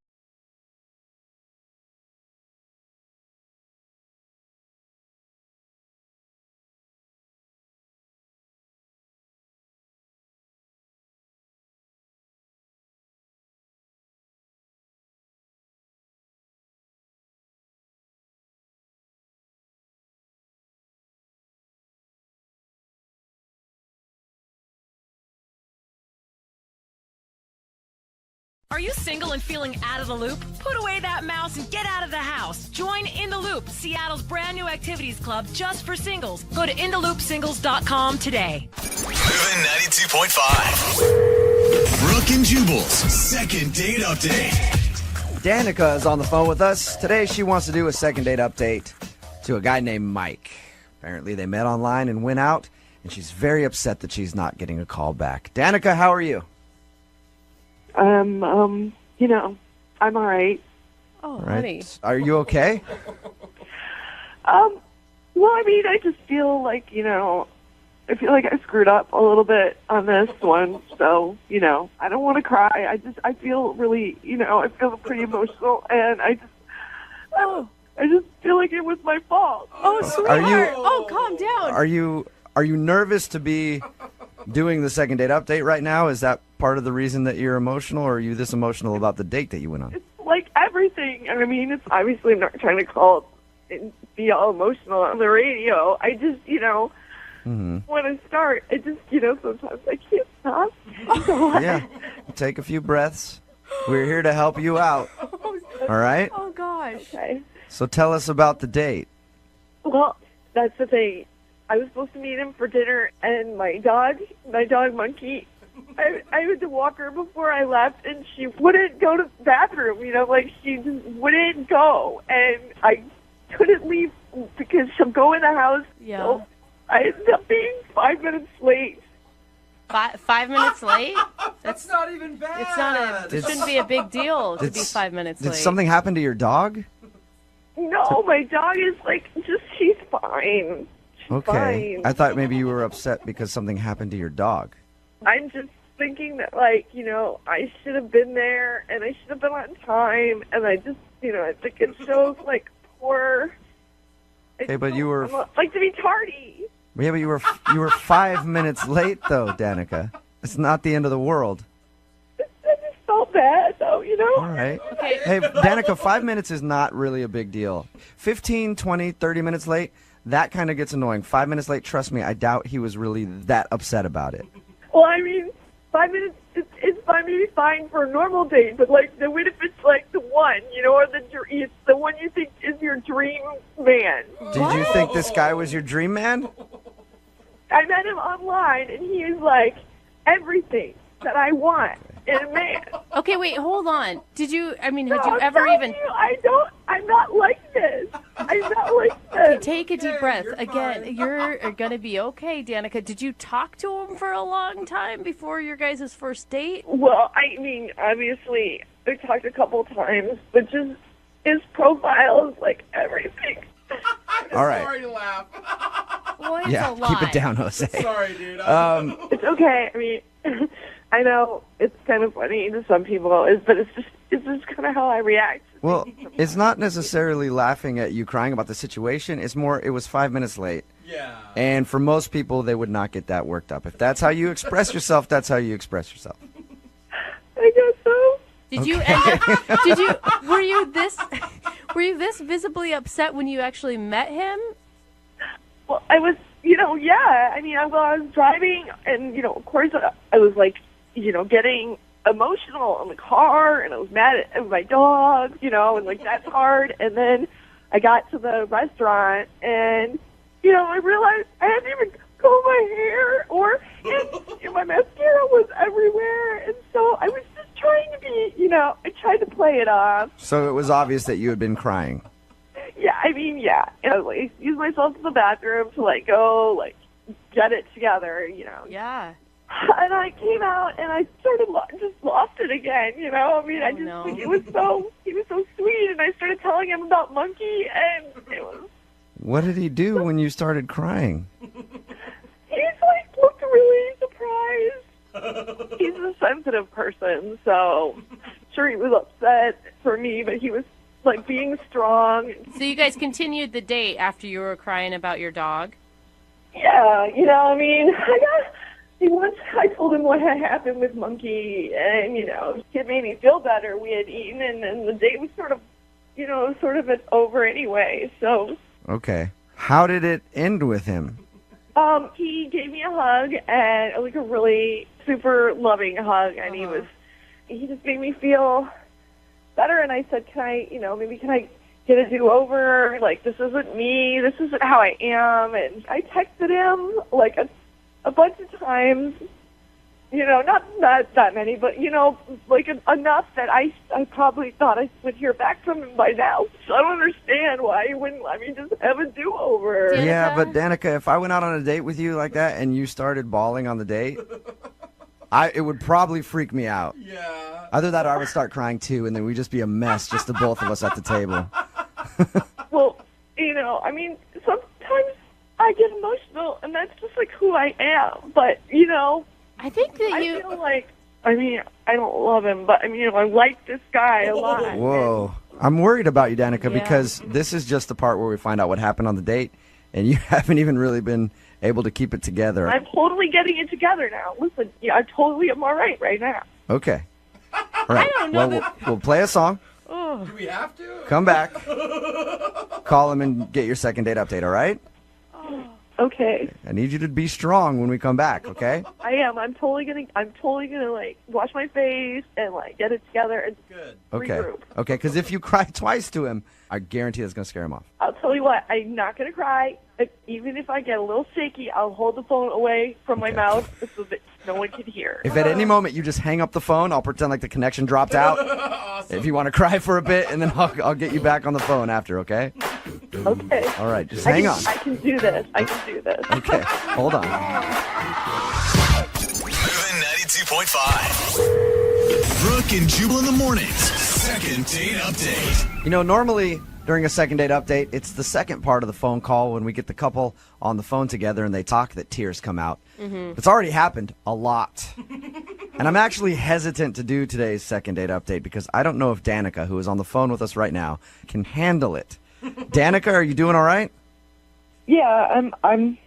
Are you single and feeling out of the loop? Put away that mouse and get out of the house. Join In the Loop, Seattle's brand new activities club just for singles. Go to intheloopsingles.com today. Moving 92.5. Brooke and Jubal's second date update. Danica is on the phone with us. Today she wants to do a second date update to a guy named Mike. Apparently they met online and went out, and she's very upset that she's not getting a call back. Danica, how are you? You know, I'm all right. Oh, All right. honey. Are you okay? Well, I mean, I just feel like, you know, I feel like I screwed up a little bit on this one. So, you know, I don't want to cry. I feel really, you know, I feel pretty emotional, and I just feel like it was my fault. Oh, sweetheart. Oh, calm down. Are you nervous to be doing the second date update right now? Is that part of the reason that you're emotional, or are you this emotional about the date that you went on? It's like everything. I mean, it's obviously I'm not trying to call and be all emotional on the radio. I just, you know, when I start, I just, you know, sometimes I can't stop. So Yeah. Take a few breaths. We're here to help you out. All right? Oh, gosh. Okay. So tell us about the date. Well, that's the thing. I was supposed to meet him for dinner, and my dog Monkey, I had to walk her before I left, and she wouldn't go to the bathroom, you know, like she just wouldn't go, and I couldn't leave because she'll go in the house. Yeah. So I ended up being 5 minutes late. 5 minutes late? That's not even bad. It's not it shouldn't be a big deal to be 5 minutes Did late. something happen to your dog? No, my dog is like, she's fine. Okay. Fine. I thought maybe you were upset because something happened to your dog. I'm just thinking that, like, you know, I should have been there, and I should have been on time, and I just, you know, I think it shows, like, poor. Okay, but you were... I like to be tardy. Yeah, but you were 5 minutes late, though, Danica. It's not the end of the world. I just felt bad, though, you know? All right. Hey, Danica, 5 minutes is not really a big deal. 15, 20, 30 minutes late, that kind of gets annoying. 5 minutes late, trust me, I doubt he was really that upset about it. Well, I mean, 5 minutes, it's fine, maybe fine for a normal date, but, like, what if it's, like, the one, you know, or it's the one you think is your dream man? Did you think this guy was your dream man? I met him online, and he is, like, everything that I want in a man. Okay, wait, hold on. Had you I'm ever telling even... you, I'm not like this. I'm not like this. Okay, take a deep breath. Again, you're going to be okay, Danica. Did you talk to him for a long time before your guys' first date? Well, I mean, obviously, we talked a couple times, but just his profile is like everything. All right. Sorry to laugh. Well, it's Yeah, a lot. keep it down, Jose. Sorry, dude. It's okay. I mean, I know it's kind of funny to some people, but it's just kind of how I react. Well, it's not necessarily laughing at you crying about the situation. It's more, it was 5 minutes late. Yeah. And for most people, they would not get that worked up. If that's how you express yourself, that's how you express yourself. I guess so. Were you this visibly upset when you actually met him? Well, I was, yeah. I mean, I was driving, and, of course, I was, like, getting emotional in the car, and I was mad at my dog, and, like, that's hard. And then I got to the restaurant, and, I realized I hadn't even combed my hair, and my mascara was everywhere. And so I was just trying to be, I tried to play it off. So it was obvious that you had been crying. Yeah, I mean, yeah. And I used myself to the bathroom to, go, get it together, Yeah. And I came out and I sort of just lost it again, I mean, he was so sweet, and I started telling him about Monkey, and it was... What did he do when you started crying? He's looked really surprised. He's a sensitive person, so I'm sure he was upset for me, but he was being strong. So you guys continued the date after you were crying about your dog? Yeah, I mean, once I told him what had happened with Monkey, and, it made me feel better. We had eaten, and then the date was sort of over anyway, so... Okay. How did it end with him? He gave me a hug, and a really super loving hug, and he just made me feel better. And I said, can I get a do-over? This isn't me. This isn't how I am. And I texted him a bunch of times. Not that many, but enough that I probably thought I would hear back from him by now. So I don't understand why he wouldn't let me just have a do-over. Yeah, but Danica, if I went out on a date with you like that and you started bawling on the date, it would probably freak me out. Yeah. Either that or I would start crying too, and then we'd just be a mess, just the both of us at the table. Well, I mean, sometimes I get emotional, and that's just who I am. But, I think that I feel I don't love him, but, I like this guy a lot. Whoa. I'm worried about you, Danica, because this is just the part where we find out what happened on the date, and you haven't even really been able to keep it together. I'm totally getting it together now. Listen, I totally am all right now. Okay. All right. I don't know well, we'll play a song. Oh. Do we have to? Come back. Call him and get your second date update, all right? Okay. I need you to be strong when we come back, okay? I am. I'm totally gonna wash my face and get it together and regroup. Okay, because if you cry twice to him, I guarantee that's gonna scare him off. I'll tell you what, I'm not gonna cry. Even if I get a little shaky, I'll hold the phone away from my mouth so that no one can hear. If at any moment you just hang up the phone, I'll pretend like the connection dropped out. Awesome. If you want to cry for a bit, and then I'll get you back on the phone after, okay? Okay. All right, just hang on. I can do this. Okay, hold on. Moving 92.5. Brooke and Jubal in the mornings. Second date update. Normally during a second date update, it's the second part of the phone call when we get the couple on the phone together and they talk that tears come out. Mm-hmm. It's already happened a lot. And I'm actually hesitant to do today's second date update because I don't know if Danica, who is on the phone with us right now, can handle it. Danica, are you doing all right? Yeah, I'm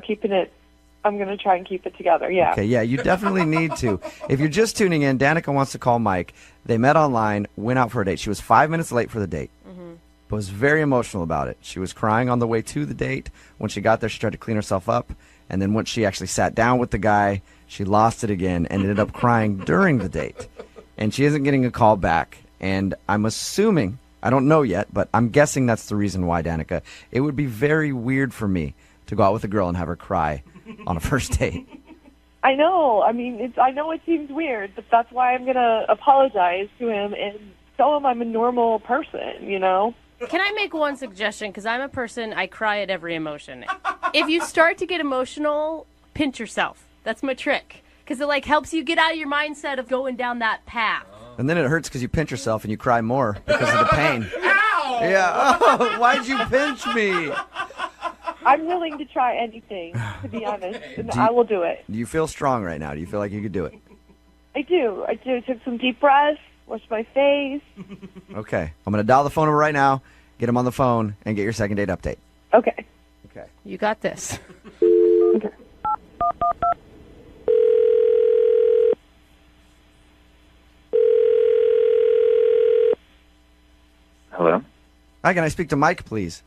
keeping it. I'm going to try and keep it together, yeah. Okay, yeah, you definitely need to. If you're just tuning in, Danica wants to call Mike. They met online, went out for a date. She was 5 minutes late for the date, but was very emotional about it. She was crying on the way to the date. When she got there, she tried to clean herself up, and then once she actually sat down with the guy, she lost it again and ended up crying during the date. And she isn't getting a call back, and I'm assuming, I don't know yet, but I'm guessing that's the reason why, Danica. It would be very weird for me to go out with a girl and have her cry on a first date. I know. I mean, I know it seems weird, but that's why I'm gonna apologize to him and tell him I'm a normal person. You know. Can I make one suggestion? Because I'm a person, I cry at every emotion. If you start to get emotional, pinch yourself. That's my trick. Because it like helps you get out of your mindset of going down that path. And then it hurts because you pinch yourself and you cry more because of the pain. Ow! Yeah. Oh, why'd you pinch me? I'm willing to try anything, to be honest, and I will do it. Do you feel strong right now? Do you feel like you could do it? I do. I took some deep breaths, washed my face. Okay. I'm going to dial the phone number right now, get him on the phone, and get your second date update. Okay. Okay. You got this. Okay. Hello? Hi, can I speak to Mike, please?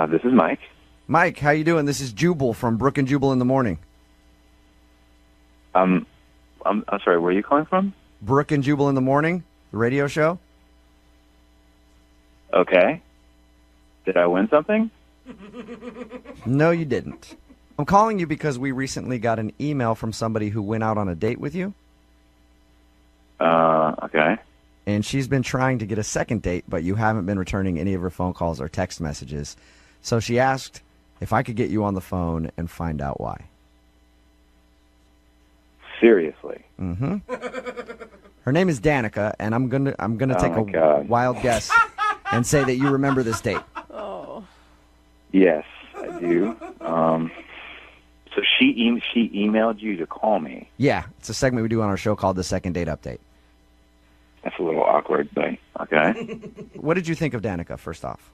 This is Mike. Mike, how you doing? This is Jubal from Brooke and Jubal in the Morning. I'm sorry, where are you calling from? Brooke and Jubal in the Morning, the radio show. Okay. Did I win something? No, you didn't. I'm calling you because we recently got an email from somebody who went out on a date with you. Okay. And she's been trying to get a second date, but you haven't been returning any of her phone calls or text messages. So she asked if I could get you on the phone and find out why. Seriously? Mm-hmm. Her name is Danica, and I'm gonna take a God. wild guess and say that you remember this date. Oh. Yes, I do. So she emailed you to call me. Yeah, it's a segment we do on our show called the Second Date Update. That's a little awkward, but okay. What did you think of Danica, first off?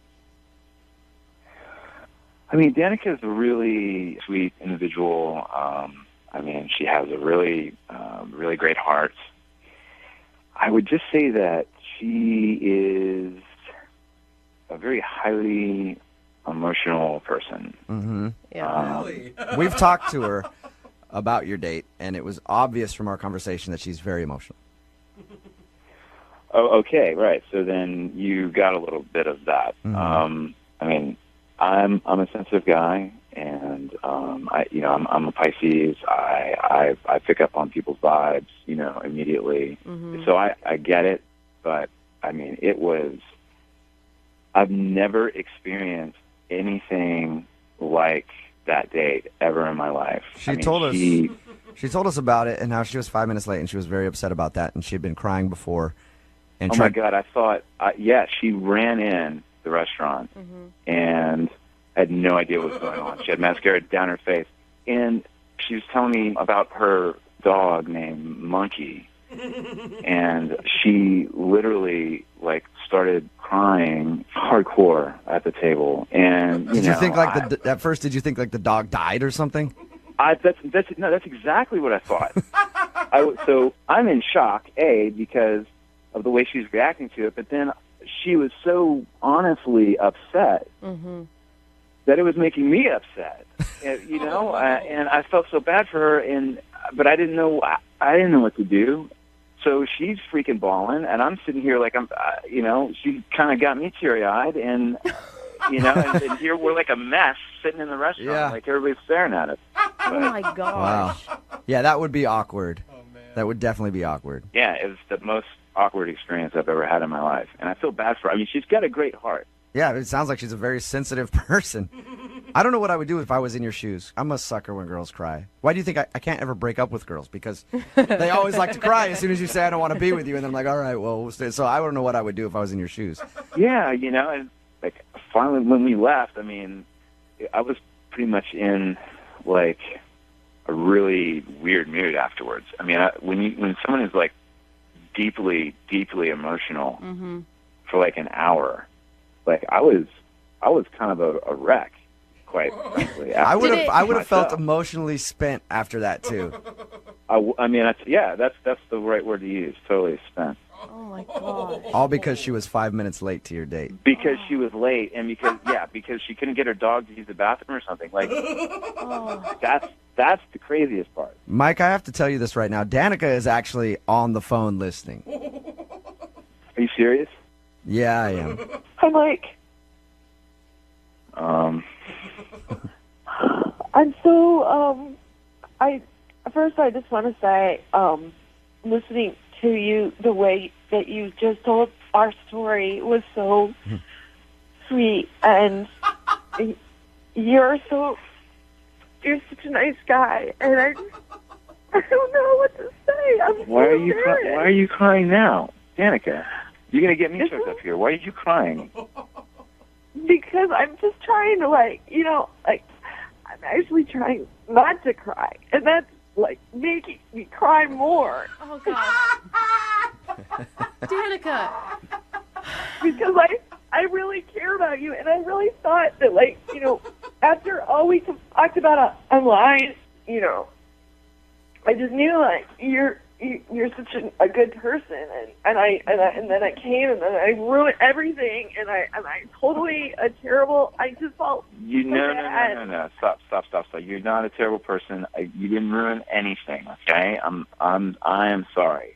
I mean, Danica is a really sweet individual. I mean, she has a really great heart. I would just say that she is a very highly emotional person. Mm-hmm. Yeah. We've talked to her about your date, and it was obvious from our conversation that she's very emotional. Oh, okay, right. So then you got a little bit of that. Mm-hmm. I mean, I'm a sensitive guy, and I'm a Pisces. I pick up on people's vibes, immediately. Mm-hmm. So I get it, but I mean, I've never experienced anything like that date ever in my life. She told us about it and how she was 5 minutes late, and she was very upset about that, and she had been crying before. And my God, I thought, she ran in the restaurant and had no idea what was going on. She had mascara down her face, and she was telling me about her dog named Monkey, and she literally started crying hardcore at the table. And did you think at first? Did you think the dog died or something? That's exactly what I thought. So I'm in shock, because of the way she's reacting to it, but then she was so honestly upset that it was making me upset, and I felt so bad for her, but I didn't know what to do. So she's freaking bawling, and I'm sitting here she kind of got me teary-eyed, and and here we're like a mess sitting in the restaurant, like everybody's staring at us. Oh my gosh. Wow. Yeah, that would be awkward. Oh, man. That would definitely be awkward. Yeah, it was the most awkward experience I've ever had in my life, and I feel bad for her. I mean, she's got a great heart. Yeah, it sounds like she's a very sensitive person. I don't know what I would do if I was in your shoes. I'm a sucker when girls cry. Why do you think I can't ever break up with girls? Because they always like to cry as soon as you say I don't want to be with you, and I'm like, all right, well, we'll stay. So I don't know what I would do if I was in your shoes. Yeah, and finally when we left, I mean, I was pretty much in a really weird mood afterwards. I mean, when someone is deeply, deeply emotional for an hour, I was kind of a wreck, quite frankly. I would have felt emotionally spent after that too. I mean, that's the right word to use. Totally spent. Oh my God. All because she was 5 minutes late to your date. Because she was late, and because she couldn't get her dog to use the bathroom or something. That's the craziest part. Mike, I have to tell you this right now. Danica is actually on the phone listening. Are you serious? Yeah, I am. Hi, Mike. I'm so first I just want to say, listening to you, the way that you just told our story was so sweet, and you're such a nice guy, and I don't know what to say. Why are you crying now, Danica? You're gonna get me choked up here. Why are you crying? Because I'm just trying to, I'm actually trying not to cry, and that's making me cry more. Oh God, Danica. Because I really care about you, and I really thought that, after all we talked about online, I just knew you're such a good person, and then I came and then I ruined everything, and I totally a terrible. I just felt No. Stop. You're not a terrible person. You didn't ruin anything. Okay, I am sorry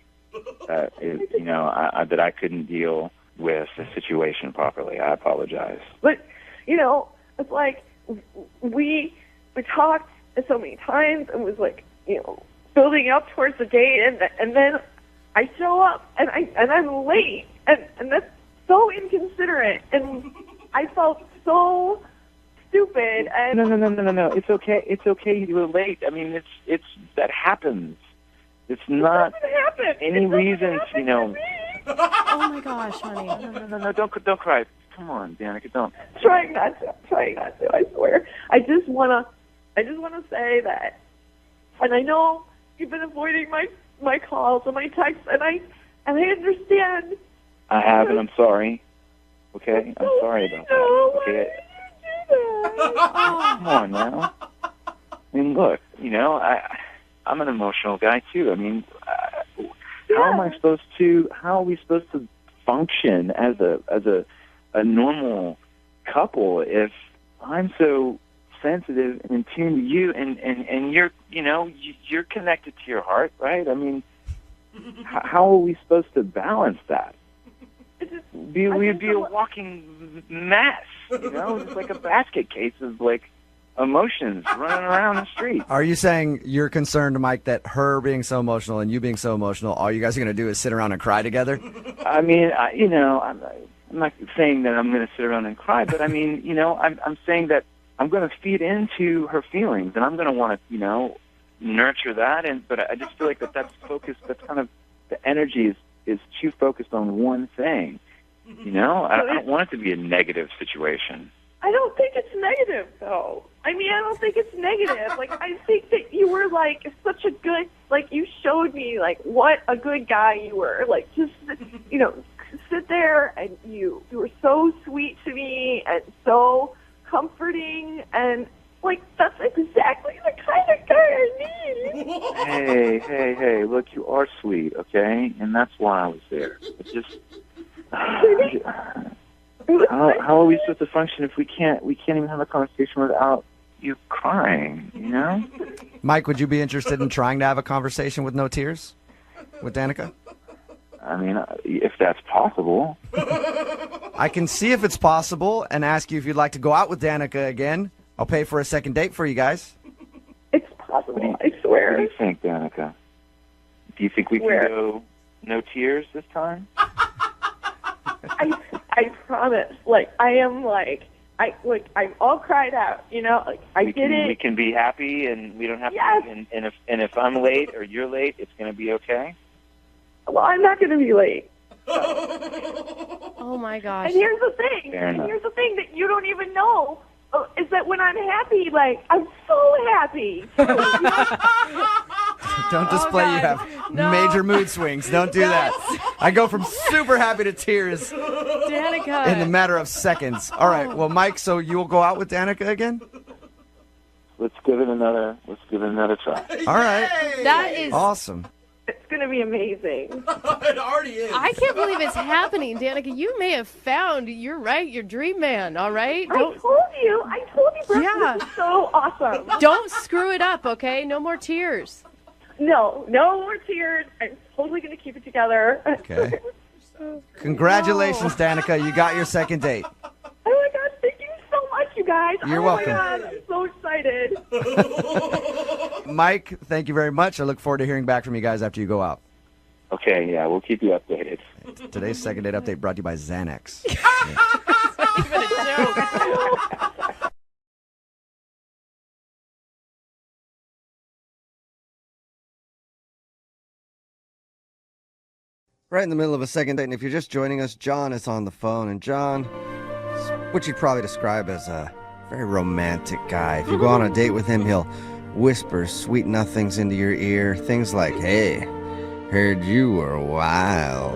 that that I couldn't deal with the situation properly. I apologize. But it's like we talked so many times and was building up towards the date, and then I show up and I'm late, and that's so inconsiderate, and I felt so stupid. And No. It's okay. It's okay. You were late. I mean, it's that happens. It's not any reason to Oh my gosh, honey. No. Don't cry. Come on, Danica. Don't. Trying not to. I swear. I just wanna say that, and I know you've been avoiding my calls and my texts, and I understand. I have, and I'm sorry. Okay, I'm sorry about that. Okay. Come on now. I mean, look. I'm an emotional guy too. I mean, how are we supposed to function as a normal couple if I'm so sensitive and in tune to you, and you're connected to your heart, right? I mean, how are we supposed to balance that? We'd be a walking mess, just like a basket case of emotions running around the street. Are you saying you're concerned, Mike, that her being so emotional and you being so emotional, all you guys are going to do is sit around and cry together? I mean, I'm not saying that I'm going to sit around and cry, but I mean, I'm saying that I'm going to feed into her feelings, and I'm going to want to, nurture that. But I just feel like that's focused. That's kind of the energy is too focused on one thing. I don't want it to be a negative situation. I don't think it's negative, though. I mean, I don't think it's negative. I think that you were, such a good, you showed me, what a good guy you were. Just, sit there, and you were so sweet to me and so comforting, and, that's exactly the kind of guy I need. Hey, look, you are sweet, okay? And that's why I was there. It's just... How are we supposed to function if we can't even have a conversation without you crying, Mike, would you be interested in trying to have a conversation with no tears with Danica? I mean, if that's possible. I can see if it's possible and ask you if you'd like to go out with Danica again. I'll pay for a second date for you guys. It's possible, I swear. What do you think, Danica? Do you think we can go no tears this time? I promise. I'm all cried out. I did it. We can be happy, and we don't have to. And if I'm late or you're late, it's going to be okay. Well, I'm not going to be late. Oh my gosh. And here's the thing. That you don't even know is that when I'm happy, I'm so happy. Don't display you have major mood swings. Don't do that. I go from super happy to tears Danica. in the matter of seconds. All right. Well, Mike, so you will go out with Danica again? Let's give it another try. All right. That is awesome. It's going to be amazing. It already is. I can't believe it's happening, Danica. You may have found, you're right, your dream man, all right? I told you, Brooke, Yeah. this is so awesome. Don't screw it up, okay? No more tears. No more tears. I'm totally going to keep it together. Okay. Congratulations, Danica. You got your second date. Oh, my God. Thank you so much, you guys. You're welcome. Oh, my God. I'm so excited. Mike, thank you very much. I look forward to hearing back from you guys after you go out. Okay, yeah, we'll keep you updated. Today's second date update brought to you by Xanax. Right in the middle of a second date, and if you're just joining us, John is on the phone, and John, which you'd probably describe as a very romantic guy. If you go on a date with him, he'll whisper sweet nothings into your ear, things like, "Hey, heard you were wild."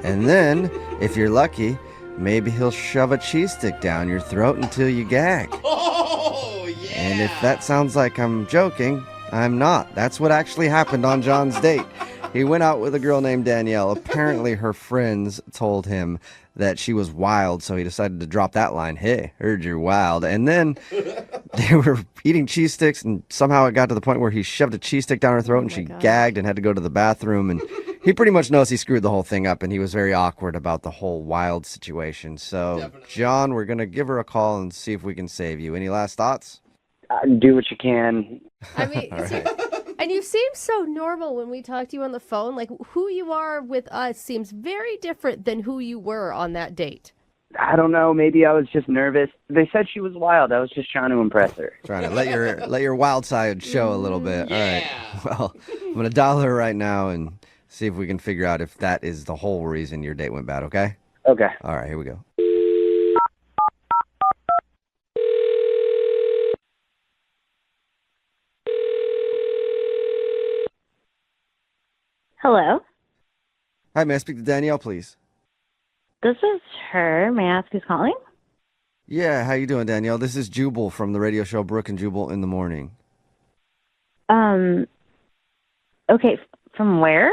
And then, if you're lucky, maybe he'll shove a cheese stick down your throat until you gag. Oh, yeah. And if that sounds like I'm joking, I'm not. That's what actually happened on John's date. He went out with a girl named Danielle. Apparently, her friends told him that she was wild, so he decided to drop that line, "Hey, heard you're wild." And then they were eating cheese sticks, and somehow it got to the point where he shoved a cheese stick down her throat, and she gagged and had to go to the bathroom. And he pretty much knows he screwed the whole thing up, and he was very awkward about the whole wild situation. So, John, we're going to give her a call and see if we can save you. Any last thoughts? Do what you can. I mean, All right. and you seem so normal when we talk to you on the phone. Like, who you are with us seems very different than who you were on that date. I don't know. Maybe I was just nervous. They said she was wild. I was just trying to impress her. Trying to let your wild side show a little bit. All right. Well, I'm going to dial her right now and see if we can figure out if that is the whole reason your date went bad, okay? Okay. All right, here we go. Hello. Hi, may I speak to Danielle, please? This is her. May I ask who's calling? Yeah, how you doing, Danielle? This is Jubal from the radio show Brooke and Jubal in the Morning. Okay, from where?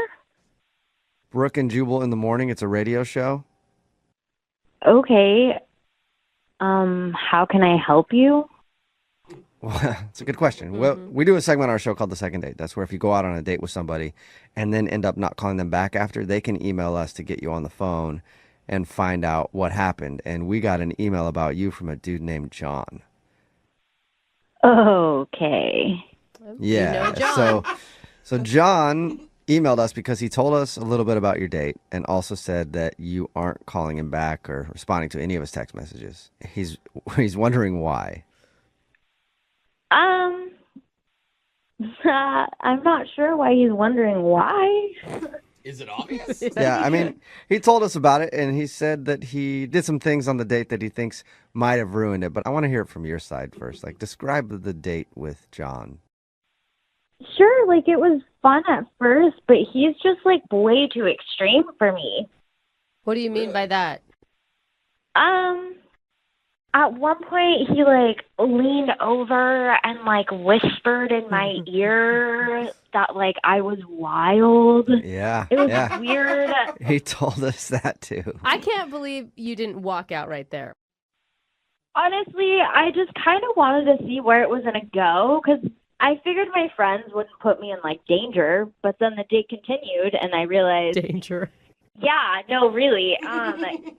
Brooke and Jubal in the Morning, it's a radio show. Okay. How can I help you? Well, it's a good question. Well, we do a segment on our show called The Second Date. That's where if you go out on a date with somebody and then end up not calling them back after, they can email us to get you on the phone and find out what happened. And we got an email about you from a dude named John. Okay. Yeah. So John emailed us because he told us a little bit about your date and also said that you aren't calling him back or responding to any of his text messages. He's wondering why. I'm not sure why he's wondering why. Is it obvious? Yeah, I mean, he told us about it, and he said that he did some things on the date that he thinks might have ruined it. But I want to hear it from your side first. Like, describe the date with John. Sure, like it was fun at first, but he's just like way too extreme for me. What do you mean by that? At one point he like leaned over and like whispered in my ear that like I was wild. Yeah. It was weird. He told us that too. I can't believe you didn't walk out right there. Honestly, I just kind of wanted to see where it was going to go because I figured my friends wouldn't put me in like danger, but then the date continued and I realized danger. Yeah, no, really.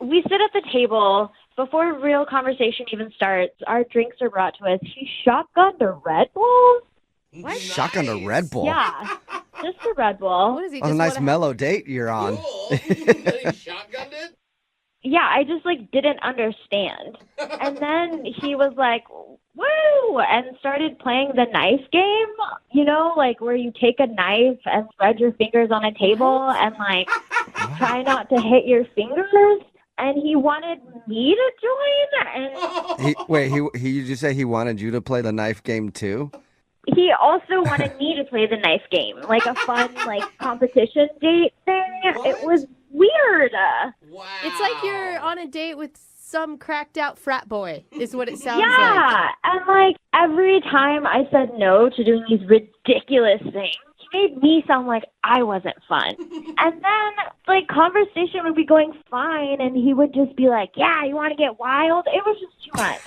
We sit at the table. Before real conversation even starts, our drinks are brought to us. He shotgunned a Red Bull. What? Shotgunned a Red Bull? Yeah, just a Red Bull. What is he? Oh, a nice mellow date you're on. He shotgunned it? Yeah, I just like didn't understand. And then he was like, woo, and started playing the knife game, you know, like where you take a knife and spread your fingers on a table and like try not to hit your fingers. And he wanted me to join. And Did you say he wanted you to play the knife game too? He also wanted me to play the knife game, like a fun like competition date thing. What? It was weird. Wow. It's like you're on a date with some cracked out frat boy, is what it sounds like. Yeah, and like every time I said no to doing these ridiculous things, he made me sound like I wasn't fun. And then like conversation would be going fine, and he would just be like, "Yeah, you want to get wild?" It was just too much.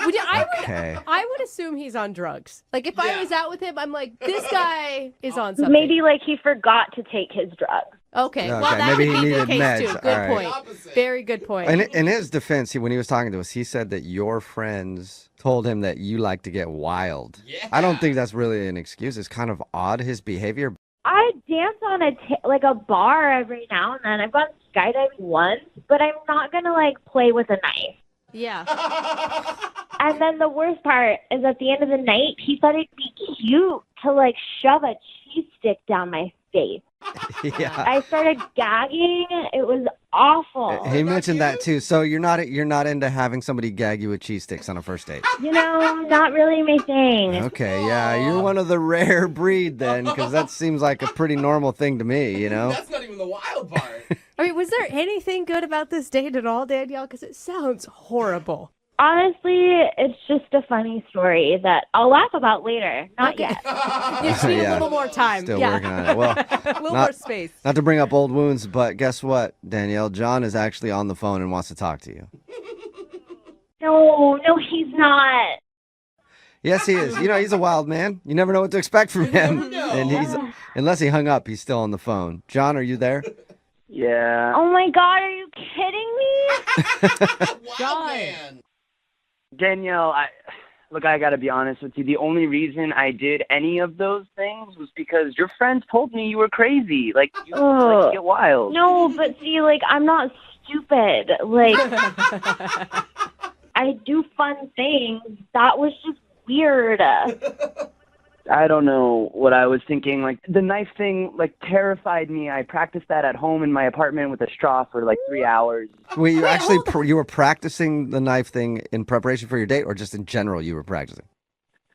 I would assume he's on drugs. Like if I was out with him, I'm like, this guy is on something. Maybe like he forgot to take his drugs. Okay, well that maybe could he be the needed case meds. too. Good All right. point. Very good point. And in his defense, when he was talking to us, he said that your friends told him that you like to get wild. Yeah. I don't think that's really an excuse. It's kind of odd, his behavior. I dance on a bar every now and then. I've gone skydiving once, but I'm not going to, play with a knife. Yeah. And then the worst part is at the end of the night, he thought it'd be cute to, shove a cheese stick down my face. Yeah. I started gagging. It was awful. He mentioned that too. So you're not into having somebody gag you with cheese sticks on a first date? Not really my thing. Okay, yeah, you're one of the rare breed then, because that seems like a pretty normal thing to me, That's not even the wild part. I mean, was there anything good about this date at all, Danielle? Because it sounds horrible. Honestly, it's just a funny story that I'll laugh about later. Not yet. You just need a little more time. Still working on it. Well, a little more space. Not to bring up old wounds, but guess what, Danielle? John is actually on the phone and wants to talk to you. No, he's not. Yes, he is. He's a wild man. You never know what to expect from him. And unless he hung up, he's still on the phone. John, are you there? Yeah. Oh my God, are you kidding me? Wild man. Danielle, I got to be honest with you. The only reason I did any of those things was because your friends told me you were crazy. You like to get wild. No, but see, I'm not stupid. I do fun things. That was just weird. I don't know what I was thinking. The knife thing, terrified me. I practiced that at home in my apartment with a straw for 3 hours. Wait, you were practicing the knife thing in preparation for your date, or just in general you were practicing?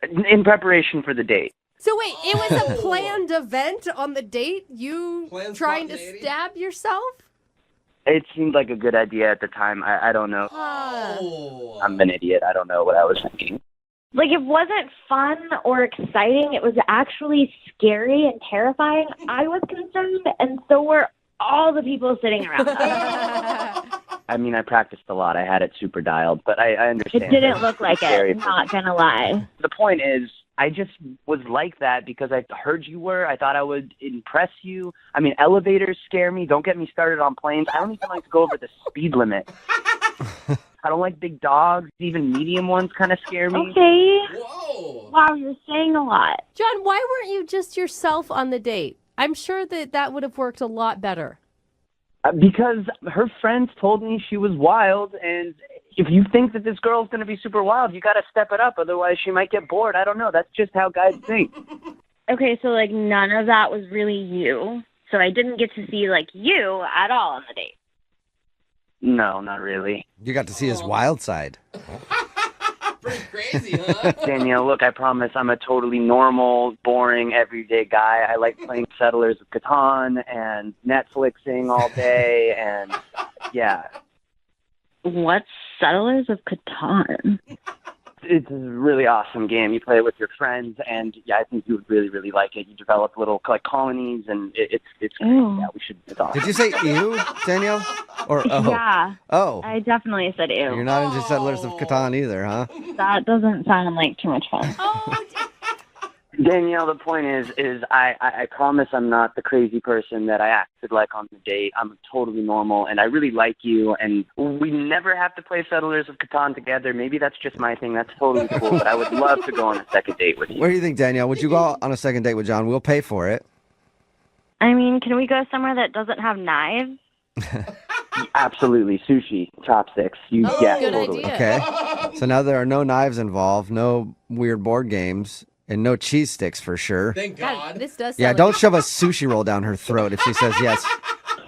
In preparation for the date. So wait, it was a planned event on the date? You trying to stab yourself? It seemed like a good idea at the time. I don't know. I'm an idiot. I don't know what I was thinking. It wasn't fun or exciting. It was actually scary and terrifying. I was concerned, and so were all the people sitting around us. I mean, I practiced a lot. I had it super dialed, but I understand. It didn't look like it, not gonna lie. The point is, I just was like that because I heard you were. I thought I would impress you. I mean, elevators scare me. Don't get me started on planes. I don't even like to go over the speed limit. I don't like big dogs. Even medium ones kind of scare me. Okay. Whoa. Wow, you're saying a lot. John, why weren't you just yourself on the date? I'm sure that would have worked a lot better. Because her friends told me she was wild, and if you think that this girl's going to be super wild, you got to step it up. Otherwise, she might get bored. I don't know. That's just how guys think. Okay, so none of that was really you. So I didn't get to see you at all on the date. No, not really. You got to see his wild side. Pretty crazy, huh? Danielle, look, I promise I'm a totally normal, boring, everyday guy. I like playing Settlers of Catan and Netflixing all day, and yeah. What's Settlers of Catan? It's a really awesome game. You play it with your friends, and I think you would really, really like it. You develop little colonies, and it's great. Yeah, we should. It's awesome. Did you say ew, Danielle? Or oh? Yeah. Oh. I definitely said ew. You're not into Settlers of Catan either, huh? That doesn't sound like too much fun. Danielle, the point is I promise I'm not the crazy person that I acted like on the date. I'm totally normal, and I really like you, and we never have to play Settlers of Catan together. Maybe that's just my thing. That's totally cool, but I would love to go on a second date with you. Where do you think, Danielle? Would you go on a second date with John? We'll pay for it. I mean, can we go somewhere that doesn't have knives? Absolutely. Sushi, chopsticks. Good totally. idea. Okay. So now there are no knives involved, no weird board games. And no cheese sticks for sure. Thank God. This does Yeah, sound don't shove a sushi roll down her throat if she says yes,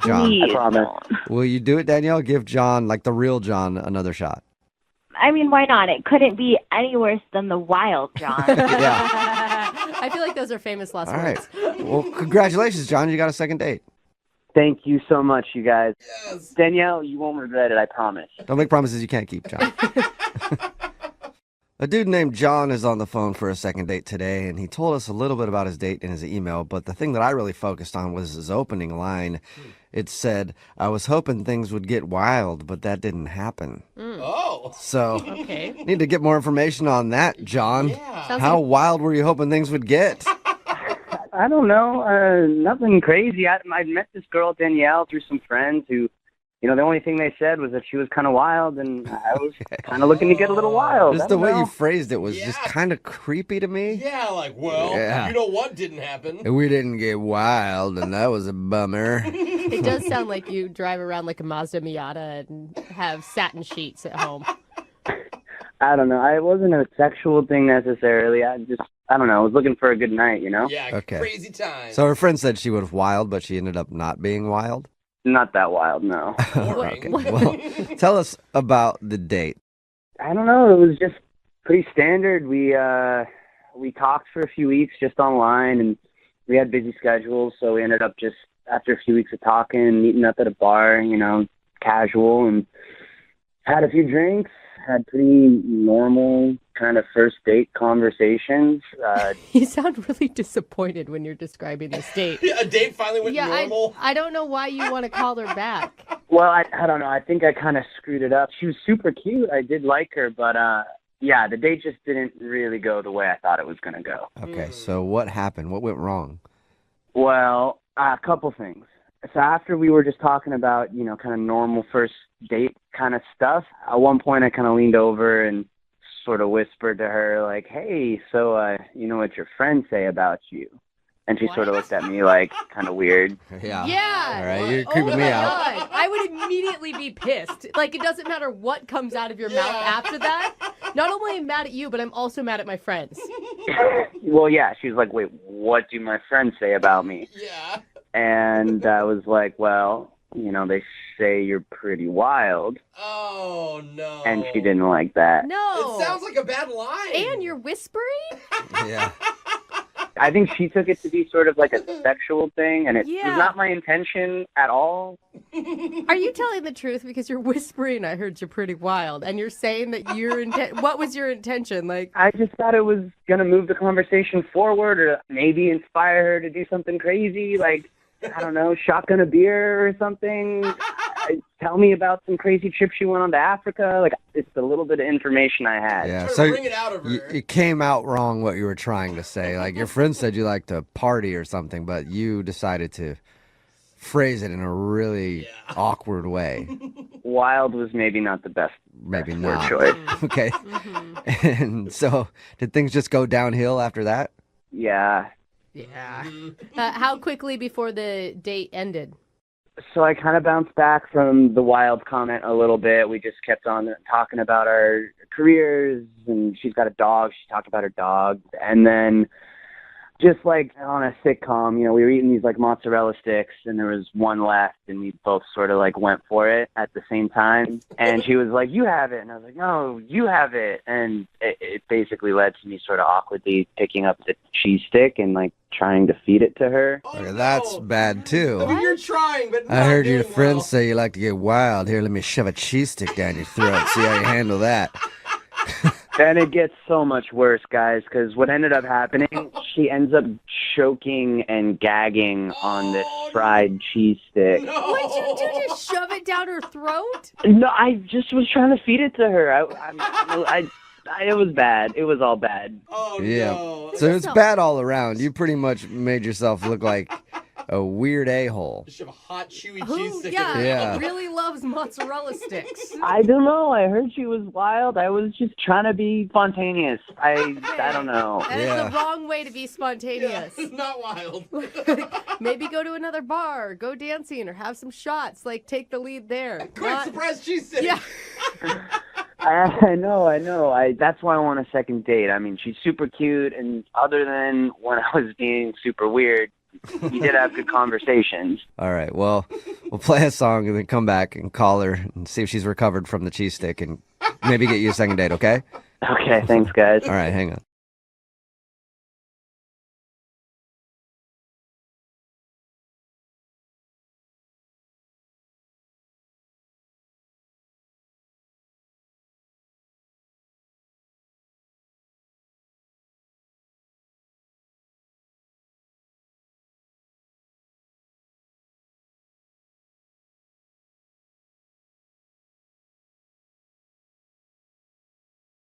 John. Please. I promise. Will you do it, Danielle? Give John, the real John, another shot. I mean, why not? It couldn't be any worse than the wild John. Yeah. I feel like those are famous last All right. words. Well, congratulations, John. You got a second date. Thank you so much, you guys. Yes. Danielle, you won't regret it, I promise. Don't make promises you can't keep, John. A dude named John is on the phone for a second date today, and he told us a little bit about his date in his email, but the thing that I really focused on was his opening line. It said, "I was hoping things would get wild, but that didn't happen." Oh. So, Okay. need to get more information on that, John. Yeah. How wild were you hoping things would get? I don't know. Nothing crazy. I met this girl, Danielle, through some friends who the only thing they said was that she was kind of wild, and I was kind of looking to get a little wild. Just I the don't way know. you phrased it was just kind of creepy to me. Yeah, like, well, Yeah. you know what didn't happen? We didn't get wild, and that was a bummer. It does sound like you drive around like a Mazda Miata and have satin sheets at home. I don't know. It wasn't a sexual thing necessarily. I don't know. I was looking for a good night, Yeah, Okay. crazy time. So her friend said she was wild, but she ended up not being wild? Not that wild, no. Okay. Well, tell us about the date. I don't know. It was just pretty standard. We talked for a few weeks just online, and we had busy schedules, so we ended up just, after a few weeks of talking, meeting up at a bar, casual, and had a few drinks, had pretty normal kind of first date conversations. You sound really disappointed when you're describing this date. A date finally went normal. I don't know why you want to call her back. Well, I don't know. I think I kind of screwed it up. She was super cute. I did like her, but yeah, the date just didn't really go the way I thought it was going to go. Okay, so what happened? What went wrong? Well, a couple things. So after we were just talking about, kind of normal first date kind of stuff, at one point I kind of leaned over and sort of whispered to her, like, hey, so you know what your friends say about you? And she sort of looked at me like kind of weird. Yeah. Yeah. All right, you're creeping me out. God. I would immediately be pissed. Like, it doesn't matter what comes out of your mouth after that. Not only am I mad at you, but I'm also mad at my friends. Well, yeah, she was like, wait, what do my friends say about me? Yeah. And I was like, well, they say you're pretty wild. Oh, no. And she didn't like that. No. It sounds like a bad line. And you're whispering? Yeah. I think she took it to be sort of like a sexual thing, and it was Yeah. not my intention at all. Are you telling the truth? Because you're whispering, I heard you're pretty wild. And you're saying that what was your intention? Like, I just thought it was going to move the conversation forward or maybe inspire her to do something crazy, like, I don't know, shotgun a beer or something. Tell me about some crazy trip she went on to Africa. Like, it's a little bit of information I had. Yeah, Trying so to bring it out of her. it came out wrong what you were trying to say. Like your friend said you like to party or something, but you decided to phrase it in a really awkward way. Wild was maybe not the best Maybe word not. choice. Okay. And so did things just go downhill after that? Yeah. yeah. How quickly before the date ended? So I kind of bounced back from the wild comment a little bit. We just kept on talking about our careers, and she's got a dog. She talked about her dog. And then just like on a sitcom, we were eating these like mozzarella sticks, and there was one left, and we both sort of like went for it at the same time. And she was like, you have it. And I was like, no, you have it. And it basically led to me sort of awkwardly picking up the cheese stick and like trying to feed it to her. Okay, that's bad too. I mean, you're trying, but I heard your doing friends well. say you like to get wild. Here, let me shove a cheese stick down your throat. See how you handle that. And it gets so much worse, guys, because what ended up happening, she ends up choking and gagging on this fried cheese stick. What'd you do? Just shove it down her throat? No, I just was trying to feed it to her. It was bad. It was all bad. Oh, Yeah. no. So it's bad all around. You pretty much made yourself look like a weird a-hole. Shove a hot, chewy cheese Who, stick yeah, in her Yeah. really loves mozzarella sticks? I don't know. I heard she was wild. I was just trying to be spontaneous. I don't know. That is the wrong way to be spontaneous. It's not wild. Maybe go to another bar, go dancing, or have some shots. Like, take the lead there. Quick, surprise cheese stick. Yeah. I know. That's why I want a second date. I mean, she's super cute, and other than when I was being super weird, we did have good conversations. All right, well, we'll play a song and then come back and call her and see if she's recovered from the cheese stick and maybe get you a second date, okay? Okay, thanks, guys. All right, hang on.